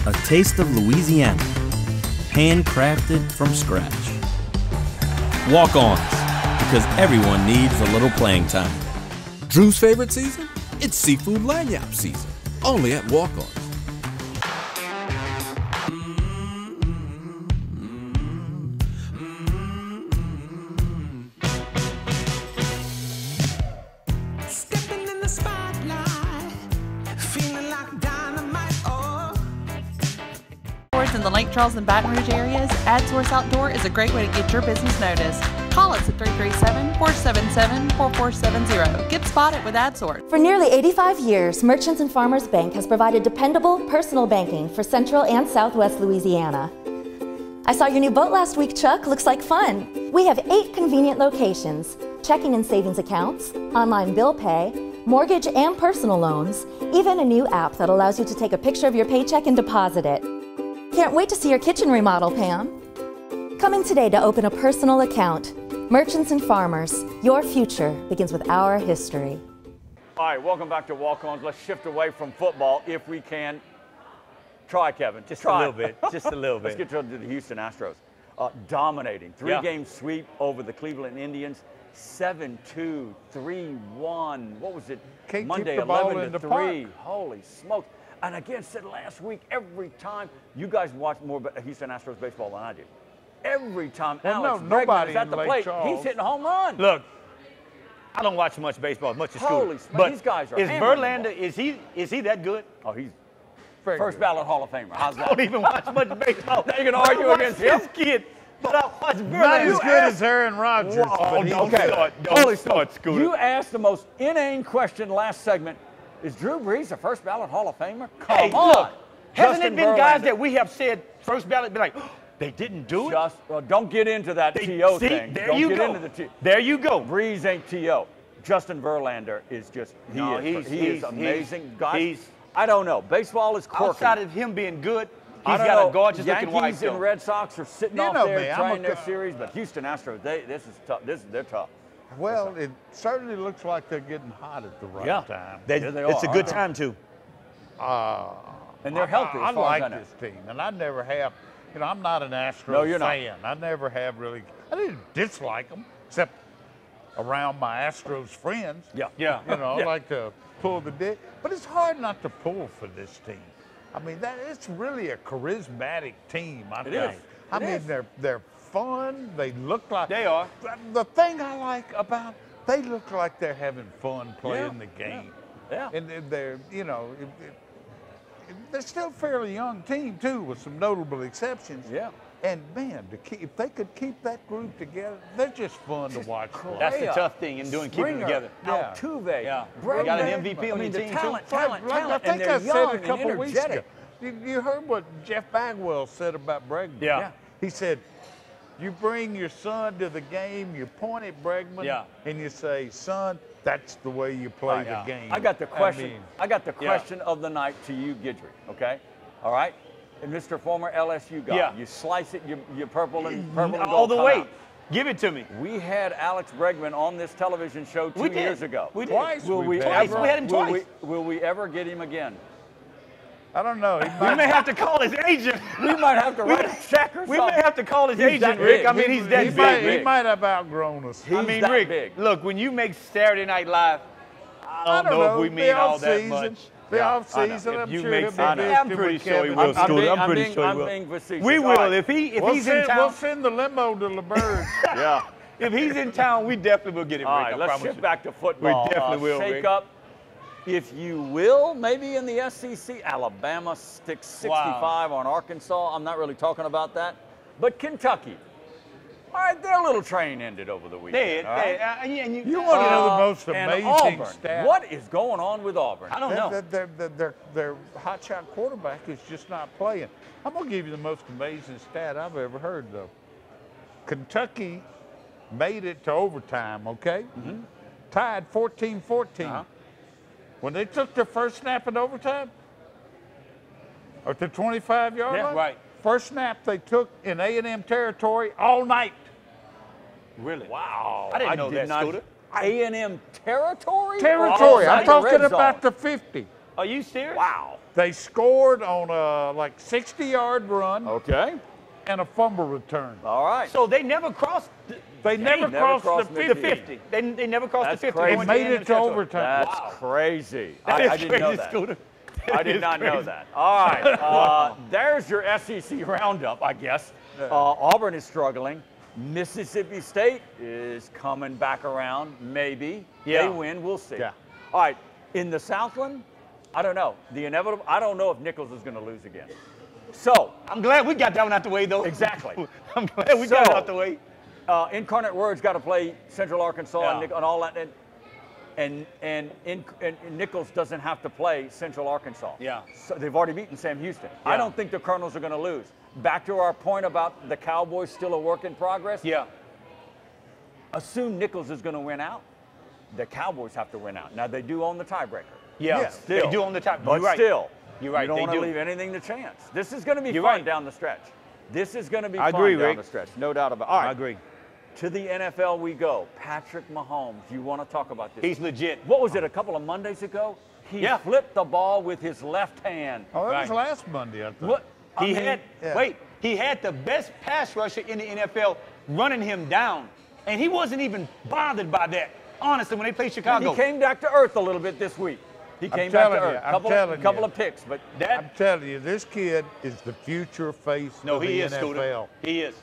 A taste of Louisiana, handcrafted from scratch. Walk-ons, because everyone needs a little playing time. Drew's favorite season? It's seafood lanyap season, only at Walk-Ons. Stepping in the spotlight, feeling like dynamite. Oh. In the Lake Charles and Baton Rouge areas, AdSource Outdoor is a great way to get your business noticed. Call us at 337-477-4470. Get spotted with AdSource. For nearly 85 years, Merchants and Farmers Bank has provided dependable personal banking for Central and Southwest Louisiana. I saw your new boat last week, Chuck. Looks like fun. We have 8 convenient locations: checking and savings accounts, online bill pay, mortgage and personal loans, even a new app that allows you to take a picture of your paycheck and deposit it. Can't wait to see your kitchen remodel, Pam. Come in today to open a personal account. Merchants and Farmers, your future begins with our history. All right, welcome back to Walk-Ons. Let's shift away from football if we can. Try, Kevin. Just Try. a little bit. Just a little Let's bit. get to the Houston Astros. Dominating. 3-game sweep over the Cleveland Indians. 7-2, 3-1. What was it? Can't Monday, keep the ball in the 11-3. park. Holy smokes. And again, said last week, every time, you guys watch more Houston Astros baseball than I do. Every time Well, Alex no, Bregman nobody is at in the Lake plate, Charles. he's hitting a home run. Look, I don't watch much baseball as much as Scooter. Holy smokes, but these guys are is hammering the Verlander, is he that good? Oh, he's Very first good. ballot Hall of Famer. How's I that? don't even watch much baseball. Now you can argue I watch against him? this kid, but I watch Not Verlander. as good as Aaron Rodgers. Whoa, but he's don't good. start. Holy Don't start, Scooter. You asked the most inane question last segment. Is Drew Brees a first ballot Hall of Famer? Come Hey, on. look, hasn't Justin it been guys Verlander. that we have said first ballot, be like, oh, they didn't do it? Don't get into that They- T.O. see, thing. there Don't you get go. into the T. There you go. Brees ain't T.O. Justin Verlander is just, he is amazing. Guys, I don't know. Baseball is quirky. Outside of him being good, I he's don't got know. a gorgeous looking wife. Yankees and Red Sox are sitting You off know there me, I'm trying a their co- series, but Houston Astros, this is tough. They're tough. Well, it certainly looks like they're getting hot at the right time. Yeah, they It's are. a good time, too. And they're healthy I as far as I like know. this team, and I never have. You know, I'm not an Astros No, you're not. fan. I never have really. I didn't dislike them, except around my Astros friends. Yeah. Yeah. You know, Yeah. I like to pull the dick, but it's hard not to pull for this team. I mean, it's really a charismatic team. I think. is. I It mean, is. they're fun. They look like They are. The thing I like about they look like they're having fun playing the game. Yeah. And they're, you know, they're still a fairly young team too, with some notable exceptions. Yeah. And man, if they could keep that group together, they're just fun to watch play. That's the tough thing in doing keeping them together. Yeah. Altuve, Yeah. Bregman. They got an MVP on I mean, the the team, talent, too. talent, Like, talent, I and think they're I young said a couple and weeks ago. energetic. You heard what Jeff Bagwell said about Bregman? Yeah. He said, you bring your son to the game, you point at Bregman, Yeah. and you say, son, that's the way you play the game. I got the question. mean, I got the question of the night to you, Guidry. Okay, all right. And Mr. Former LSU guy, Yeah. you slice it, you purple and gold All the come way. out. Give it to me. We had Alex Bregman on this television show two We did. years ago. We did. Twice Will we've we had ever? him. We had him will twice. will we ever get him again? I don't know. We may have to call his agent. We might have to write a check or We something. may have to call his He's agent, that Rick. big. I mean, he's that he big. He might have outgrown us. He's I mean, that Rick, big. look, when you make Saturday Night Live, I don't know if we the mean all that off-season. much. The Yeah, off season, If I'm you sure make he'll be Saturday, visiting I'm pretty with sure he Kevin. will, Scooter. I'm pretty being, sure he I'm will. being facetious. We All will. right. If he's We'll in send town, the limo to LeBurg. Yeah. if he's in town, we definitely will get him, All Rick. right, I let's promise shift you. back to football. We definitely will, Shake Rick. up, if you will, maybe in the SEC. Alabama sticks 65 on Arkansas. I'm not really talking about that. But Kentucky. All right, their little train ended over the weekend. all right? You want to know the most and amazing Auburn. stat? What is going on with Auburn? I don't know. Their hotshot quarterback is just not playing. I'm going to give you the most amazing stat I've ever heard, though. Kentucky made it to overtime, okay? Tied 14-14. When they took their first snap in overtime, At the 25-yard Yeah, line? right. First snap they took in A&M territory all night. Really? Wow. I didn't know that, Scooter. A&M territory? Territory. I'm talking red about zone. the 50. Are you serious? Wow. They scored on a like 60-yard run. Okay. And a fumble return. All right. So they never crossed. They never crossed the 50. They never crossed the 50. They made it to overtime. That's crazy. That is I didn't crazy, know that. Scooter. I did not know that. All right. There's your SEC roundup, I guess. Auburn is struggling. Mississippi State is coming back around, maybe. Yeah. They win, we'll see. Yeah. All right. In the Southland, I don't know. The inevitable, I don't know if Nichols is going to lose again. So. I'm glad we got that one out the way, though. Exactly. I'm glad we got it out the way. Incarnate Word's got to play Central Arkansas and all that. And Nichols doesn't have to play Central Arkansas. Yeah. So they've already beaten Sam Houston. Yeah. I don't think the Colonels are going to lose. Back to our point about the Cowboys still a work in progress. Yeah. Assume Nichols is going to win out. The Cowboys have to win out. Now they do own the tiebreaker. Yeah. Still. They do own the tiebreaker. But You're right. still. You're right. You don't They want to do. leave anything to chance. This is going to be You're fun right. down the stretch. This is going to be I fun agree, down Rick. the stretch. No doubt about it. All right. I agree. To the NFL we go. Patrick Mahomes. You want to talk about this? He's legit. What was it, a couple of Mondays ago? He flipped the ball with his left hand. Oh, that was last Monday, I think. What? He had the best pass rusher in the NFL running him down, and he wasn't even bothered by that. Honestly, when they played Chicago, He came back to earth a little bit this week. He came back to earth. Couple of picks, but I'm telling you, this kid is the future face of the NFL. Scooter. He is.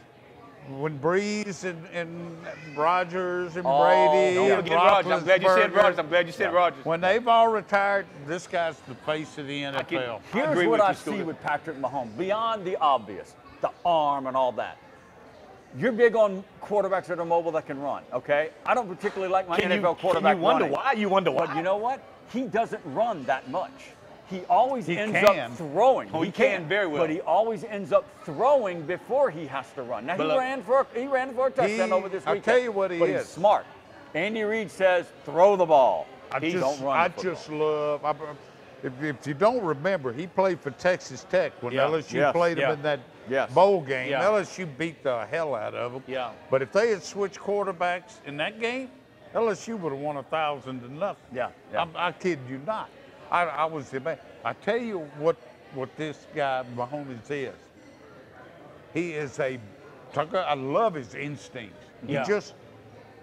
When Breeze and Rodgers and Don't Brady and forget Rodgers. I'm glad you said Roethlisberger, Rodgers. I'm glad you said Rodgers. when they've all retired, this guy's the face of the NFL. here's what I see with Patrick Mahomes, beyond the obvious, the arm and all that. You're big on quarterbacks that are mobile that can run, okay? I don't particularly like my NFL quarterback You wonder running. why? You wonder why? But you know what? He doesn't run that much. He always ends can. up throwing. Oh, he can very well. But he always ends up throwing before he has to run. Now, he ran for a touchdown over this weekend. I'll tell you what he but is. He's smart. Andy Reid says, throw the ball. Don't run I the just love. If you don't remember, he played for Texas Tech when LSU played him in that bowl game. Yeah. LSU beat the hell out of them. Yeah. But if they had switched quarterbacks in that game, LSU would have won 1,000 to nothing. Yeah. I kid you not. I was amazed. I tell you what this guy Mahomes is. He is I love his instincts. Yeah.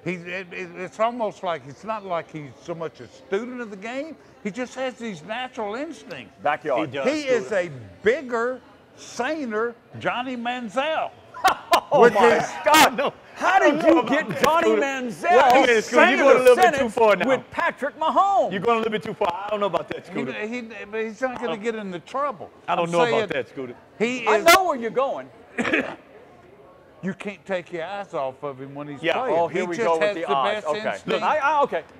It's almost like it's not like he's so much a student of the game. He just has these natural instincts. Backyard. He is a bigger, saner Johnny Manziel. Oh my God! No. How did you get Johnny Manziel you're going a little bit too far now. with Patrick Mahomes? You're going a little bit too far. I don't know about that, Scooter. But he's not going to get into trouble. I don't know about that, Scooter. I know where you're going. You can't take your eyes off of him when he's Yeah. playing. Oh, here he we just go has with the the odds. best Okay. instinct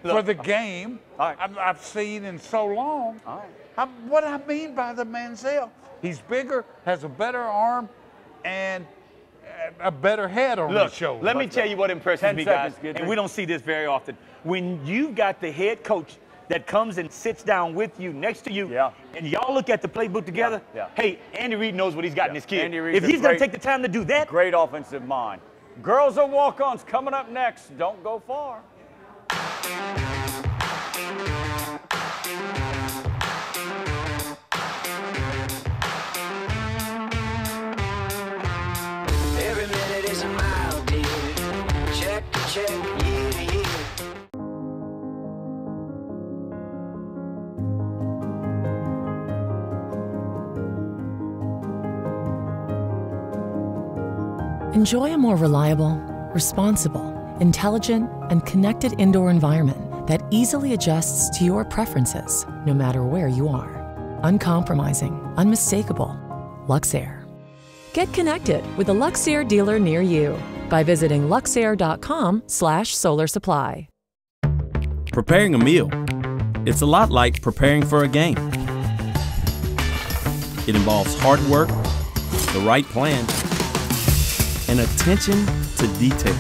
Look, for the game All right. I've seen in so long. All right. What I mean by the Manziel, he's bigger, has a better arm, and a better head on his shoulder. Let me tell you what impresses 10 me, guys, seconds, and we don't see this very often. When you got the head coach that comes and sits down with you, next to you, and y'all look at the playbook together, hey, Andy Reid knows what he's got in his kid. Andy Reid's if he's going to take the time to do that. Great offensive mind. Girls and walk-ons coming up next. Don't go far. Every minute is a mile, dear. Check to check, year to year. Enjoy a more reliable, responsible, intelligent, and connected indoor environment that easily adjusts to your preferences, no matter where you are. Uncompromising, unmistakable. Luxair. Get connected with a Luxair dealer near you by visiting luxair.com/solar supply. Preparing a meal. It's a lot like preparing for a game. It involves hard work, the right plan, and attention to detail.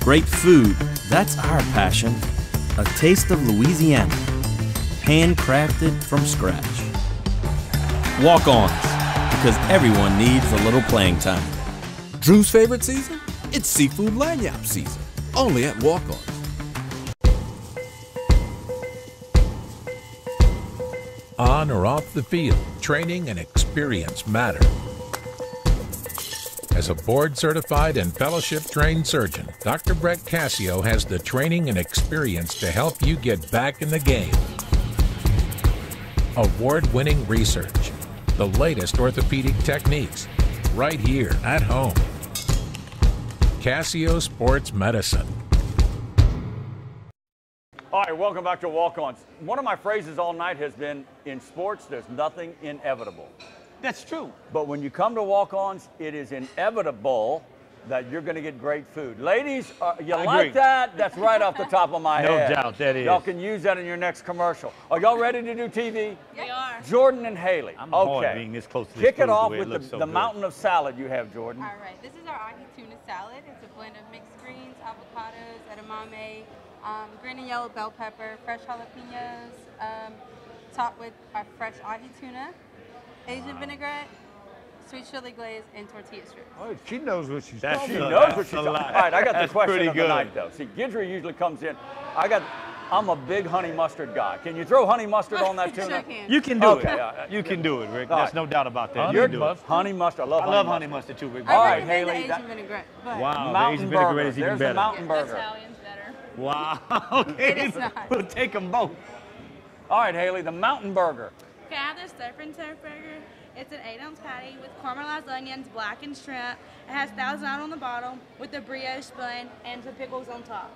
Great food, that's our passion. A taste of Louisiana, handcrafted from scratch. Walk-ons, because everyone needs a little playing time. Drew's favorite season? It's seafood lanyap season, only at Walk-Ons. On or off the field, training and experience matter. As a board-certified and fellowship-trained surgeon, Dr. Brett Cassio has the training and experience to help you get back in the game. Award-winning research, the latest orthopedic techniques, right here at home. Cassio Sports Medicine. All right, welcome back to Walk-Ons. One of my phrases all night has been, in sports, there's nothing inevitable. That's true. But when you come to Walk-Ons, it is inevitable that you're going to get great food. Ladies, you like that? That's right off the top of my head. No doubt, that is. Y'all can use that in your next commercial. Are y'all ready to do TV? We are. Jordan and Haley. I'm hard being this close to this Kick food it off the way it with looks so the good. mountain of salad you have, Jordan. All right, this is our ahi tuna salad. It's a blend of mixed greens, avocados, edamame, green and yellow bell pepper, fresh jalapenos, topped with our fresh ahi tuna, Asian vinaigrette, sweet chili glaze, and tortilla strips. Oh, she knows what she's She talking knows about. what she's talking about. All right, I got the question pretty of the good. night, though. See, Gidry usually comes in. I'm a big honey mustard guy. Can you throw honey mustard on that tuna? Sure can. You can do Okay, it. You can do it, Rick. All There's right. no doubt about that. Honey You can do it. mustard. Honey mustard. I love I honey love mustard. honey mustard too, Rick. All I right, recommend Haley, the that- Asian vinaigrette, but Wow, the Mountain Asian vinaigrette burger. is even There's better. the mountain burger. Italian's better. Wow. Okay. It is not. We'll take them both. All right, Haley, the mountain burger. Okay, I have the surf and turf burger. It's an 8-ounce patty with caramelized onions, blackened shrimp. It has Thousand Island on the bottom with the brioche bun and some pickles on top.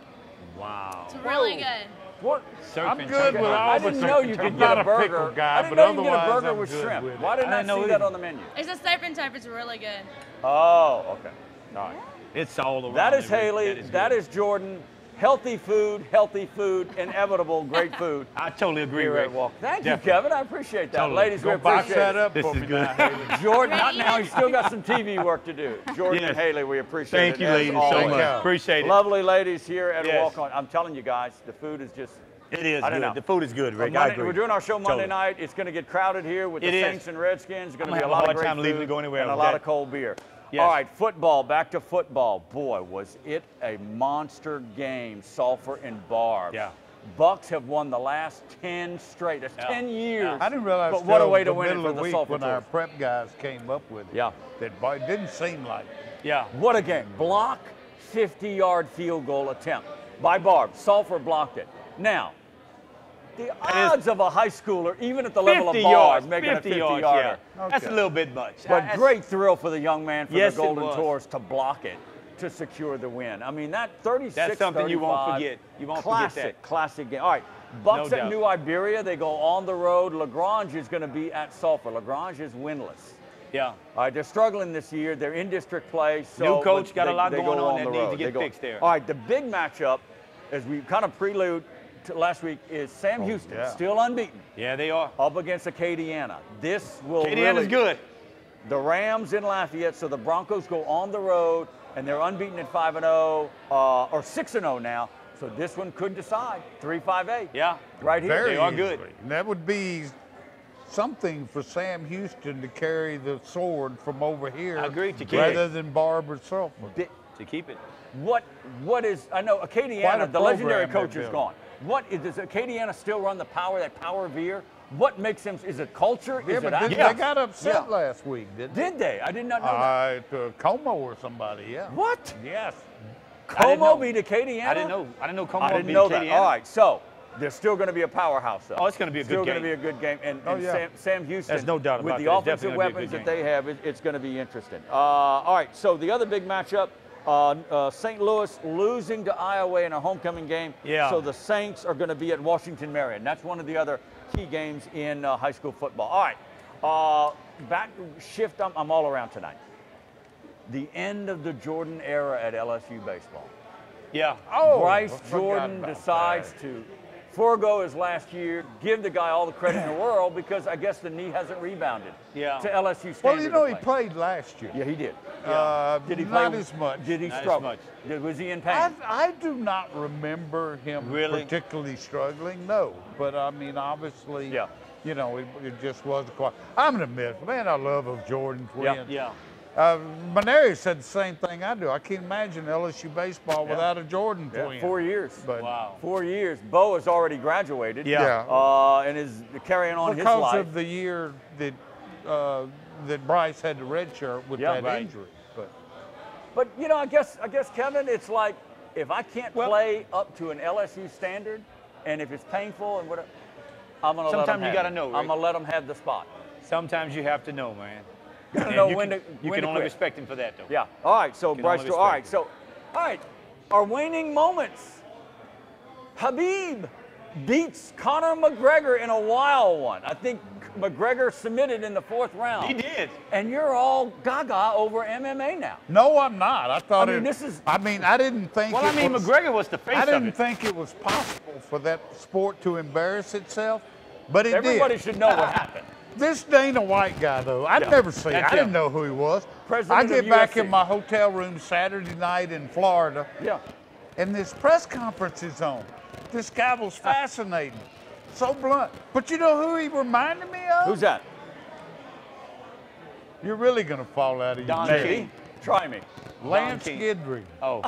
Wow. It's really good. What? I'm good with all I but didn't the- know you I'm could not get a pickle burger. guy, I didn't but know you could get a otherwise burger I'm with good shrimp. with it. Why didn't I know see either. that on the menu? It's a surf and turf. It's really good. Oh, okay. All right. It's all around. That is there, Rick. Haley. That good. is Jordan. Healthy food, inevitable, great food. I totally agree, Here Rick. at Walk. Thank you, Definitely. Kevin. I appreciate that. Totally. Ladies, we Go box appreciate that it. up This for is me good. now, Haley. Jordan, not now. He's still got some TV work to do. Jordan Yes. and Haley, we appreciate Thank it. you, as ladies, so always. much. Appreciate it. Lovely ladies here at Yes. Walk On. I'm telling you guys, the food is just. It is I don't good. know. The food is good, Rick. I Monday, agree. we're doing our show Monday Totally. night. It's going to get crowded here with It the is. Saints and Redskins. It's going to I'm be a gonna have a lot of hard great time food leaving to go anywhere and a else lot with of that. cold beer. Yes. All right, football. Back to football. Boy, was it a monster game, Sulphur and Barb. Yeah. Bucks have won the last 10 straight. That's Yeah. 10 years. I didn't realize But what a till way to the win it middle for of the week Sulphur when our Tours. prep guys came up with it. Yeah. It didn't seem like it. Yeah. What a game. Block, 50-yard field goal attempt by Barb. Sulphur blocked it. Now, the odds of a high schooler, even at the level of 50 Barb, yards, making a 50 50-yarder. yards, yeah. That's a little bit much. But That's- great thrill for the young man for Yes, the it Golden was. Tours to block it, to secure the win. I mean, that 36-35. That's something you won't forget. You won't forget that. Classic game. All right, Bucks No at doubt. New Iberia. They go on the road. Lagrange is going to be at Sulphur. Lagrange is winless. Yeah. All right, they're struggling this year. They're in district play. So New coach, but got a lot they going go on that the needs to road. get They go- fixed there. All right, the big matchup, as we kind of prelude to last week, is Sam Houston, yeah. still unbeaten, Yeah, they are. up against Acadiana. This will Acadiana's really good. the Rams in Lafayette, so the Broncos go on the road, and they're unbeaten at 5-0, or 6-0 now. So this one could decide 3-5-8. Yeah. Right here. Very They are good. easily. And that would be something for Sam Houston to carry the sword from over here. I agree, to keep rather it. than Barb or Sulphur. To keep it. What is, I know Quite a Acadiana, the legendary program coach they're is building. gone. Does Acadiana still run that power veer? What makes them, is it culture? Yeah, Is it but they access? got upset Yeah. last week, didn't they? Did they? I did not know that. Como or somebody, yeah. What? Yes. I didn't Como know. beat Acadiana? I didn't know. I didn't know Como I didn't beat know that. Acadiana. All right, so there's still going to be a powerhouse, though. Oh, it's gonna be a still good going to be game. a good game. And, Oh, and yeah. Sam Houston, There's no doubt with about the that. It's offensive definitely gonna be a weapons good that they have, it's going to be interesting. All right, so the other big matchup, St. Louis losing to Iowa in a homecoming game. Yeah. So the Saints are going to be at Washington Marion. That's one of the other key games in high school football. All right, back shift. I'm all around tonight. The end of the Jordan era at LSU baseball. Yeah. Oh, Bryce I forgot Jordan about decides that. to forego his last year, give the guy all the credit in the world because I guess the knee hasn't rebounded Yeah. to LSU standard. Well, you know, of he play. played last year. Yeah, he did. Did he not play as much. Did he Not as struggle? much. Was he in pain? I do not remember him Really? particularly struggling, no. But, I mean, obviously, Yeah. you know, it just wasn't quite. I'm going to admit, man, I love those Jordan twins. Yeah. Maneri said the same thing I do. I can't imagine LSU baseball without a Jordan twin. 4 years. But Wow. 4 years. Bo has already graduated. And is carrying on his life. Because of the year that that Bryce had the red shirt with that injury. But you know, I guess Kevin, it's like if I can't play up to an LSU standard, and if it's painful and whatever, I'm gonna let them sometimes you got to know. I'm gonna let them have the spot. Sometimes you have to know, man. Gotta know you when can, to you when can to only quit. respect him for that, though. Yeah. All right. So Can Bryce. only All right. respect So, all right. Our waning moments. Habib beats Conor McGregor in a wild one. I think McGregor submitted in the 4th round. He did. And you're all gaga over MMA now. No, I'm not. I thought I mean, it. this is. I mean, I didn't think. Well, it I mean, was, McGregor was the face I of didn't it. think it was possible for that sport to embarrass itself, but it Everybody did. should know what happened. This Dana White guy, though, I'd never seen. I didn't know who he was. President I of get back UFC. in my hotel room Saturday night in Florida. Yeah. And this press conference is on. This guy was fascinating, so blunt. But you know who he reminded me of? Who's that? You're really gonna fall out of your Don chair. King. Try me. Lance King. Guidry. Oh.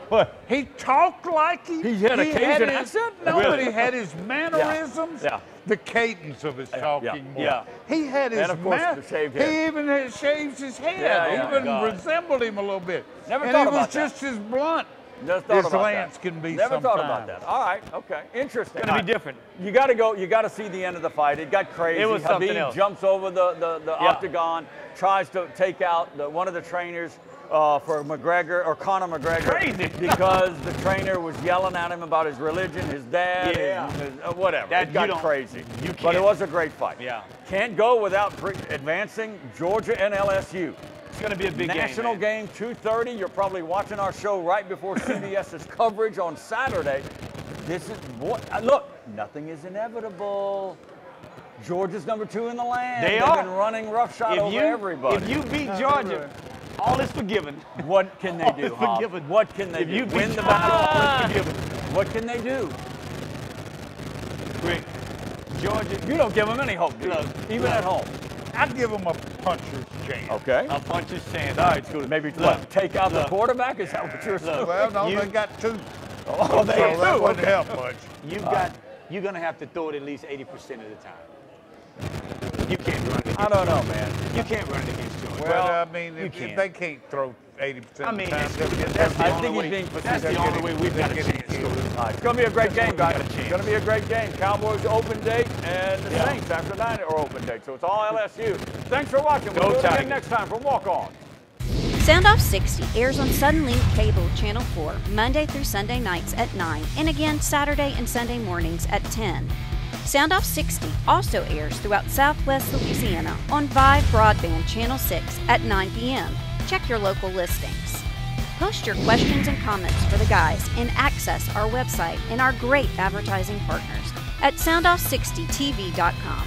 What? He talked like he had a Cajun his, accent? No, Really? but he had his mannerisms. Yeah. The cadence of his talking. Yeah. He had his And of course, the shaved head. He even had shaves his head. Yeah, Even God. resembled him a little bit. Never and thought he was about that. just as blunt Never thought as about Lance that. can be Never thought about sometimes. that. All right. Okay. Interesting. It's going to be different. You got to go. You got to see the end of the fight. It got crazy. It was something Habib else. jumps over the octagon, tries to take out one of the trainers for McGregor or Conor McGregor. Crazy. Because the trainer was yelling at him about his religion, his dad, Yeah. his, whatever. That it got you don't- crazy. you But can't- it was a great fight. Yeah. Can't go without advancing Georgia and LSU. It's going to be a big National game. game, 2:30. You're probably watching our show right before CBS's coverage on Saturday. This is look. Nothing is inevitable. Georgia's #2 in the land. They They've are. been running roughshod over everybody. If you beat Georgia, all is forgiven. What can they do, All is Hob? forgiven. What can they If do? you Win beat the battle. all is forgiven. What can they do? Quick. Georgia. You don't give them any hope, do you? Look, Even at home. I'd give him a puncher's chance. Okay. A puncher's chance. All right, Scooter. Maybe Look, take out the look. quarterback? Is that what you're saying? Well, no, You- they got 2. Oh, they so do. that wouldn't Okay. help much. You're going to have to throw it at least 80% of the time. You can't run it against I don't know, man. You can't run it against Georgia. Well, I mean, you if can't. they can't throw 80% I of mean, the time, that's the I only think way. he's being That's the facetious. only way we've got a chance. Scooter. All right, it's going to be a great game, guys. got a It's chance. going to be a great game. Cowboys open date and the Saints after 9 are open date. So it's all LSU. Thanks for watching. We'll Go do it again Tigers. next time from Walk On. Soundoff 60 airs on Suddenlink Cable Channel 4 Monday through Sunday nights at 9 and again Saturday and Sunday mornings at 10. Soundoff 60 also airs throughout Southwest Louisiana on Vive Broadband Channel 6 at 9 p.m. Check your local listings. Post your questions and comments for the guys and access our website and our great advertising partners at soundoff60tv.com.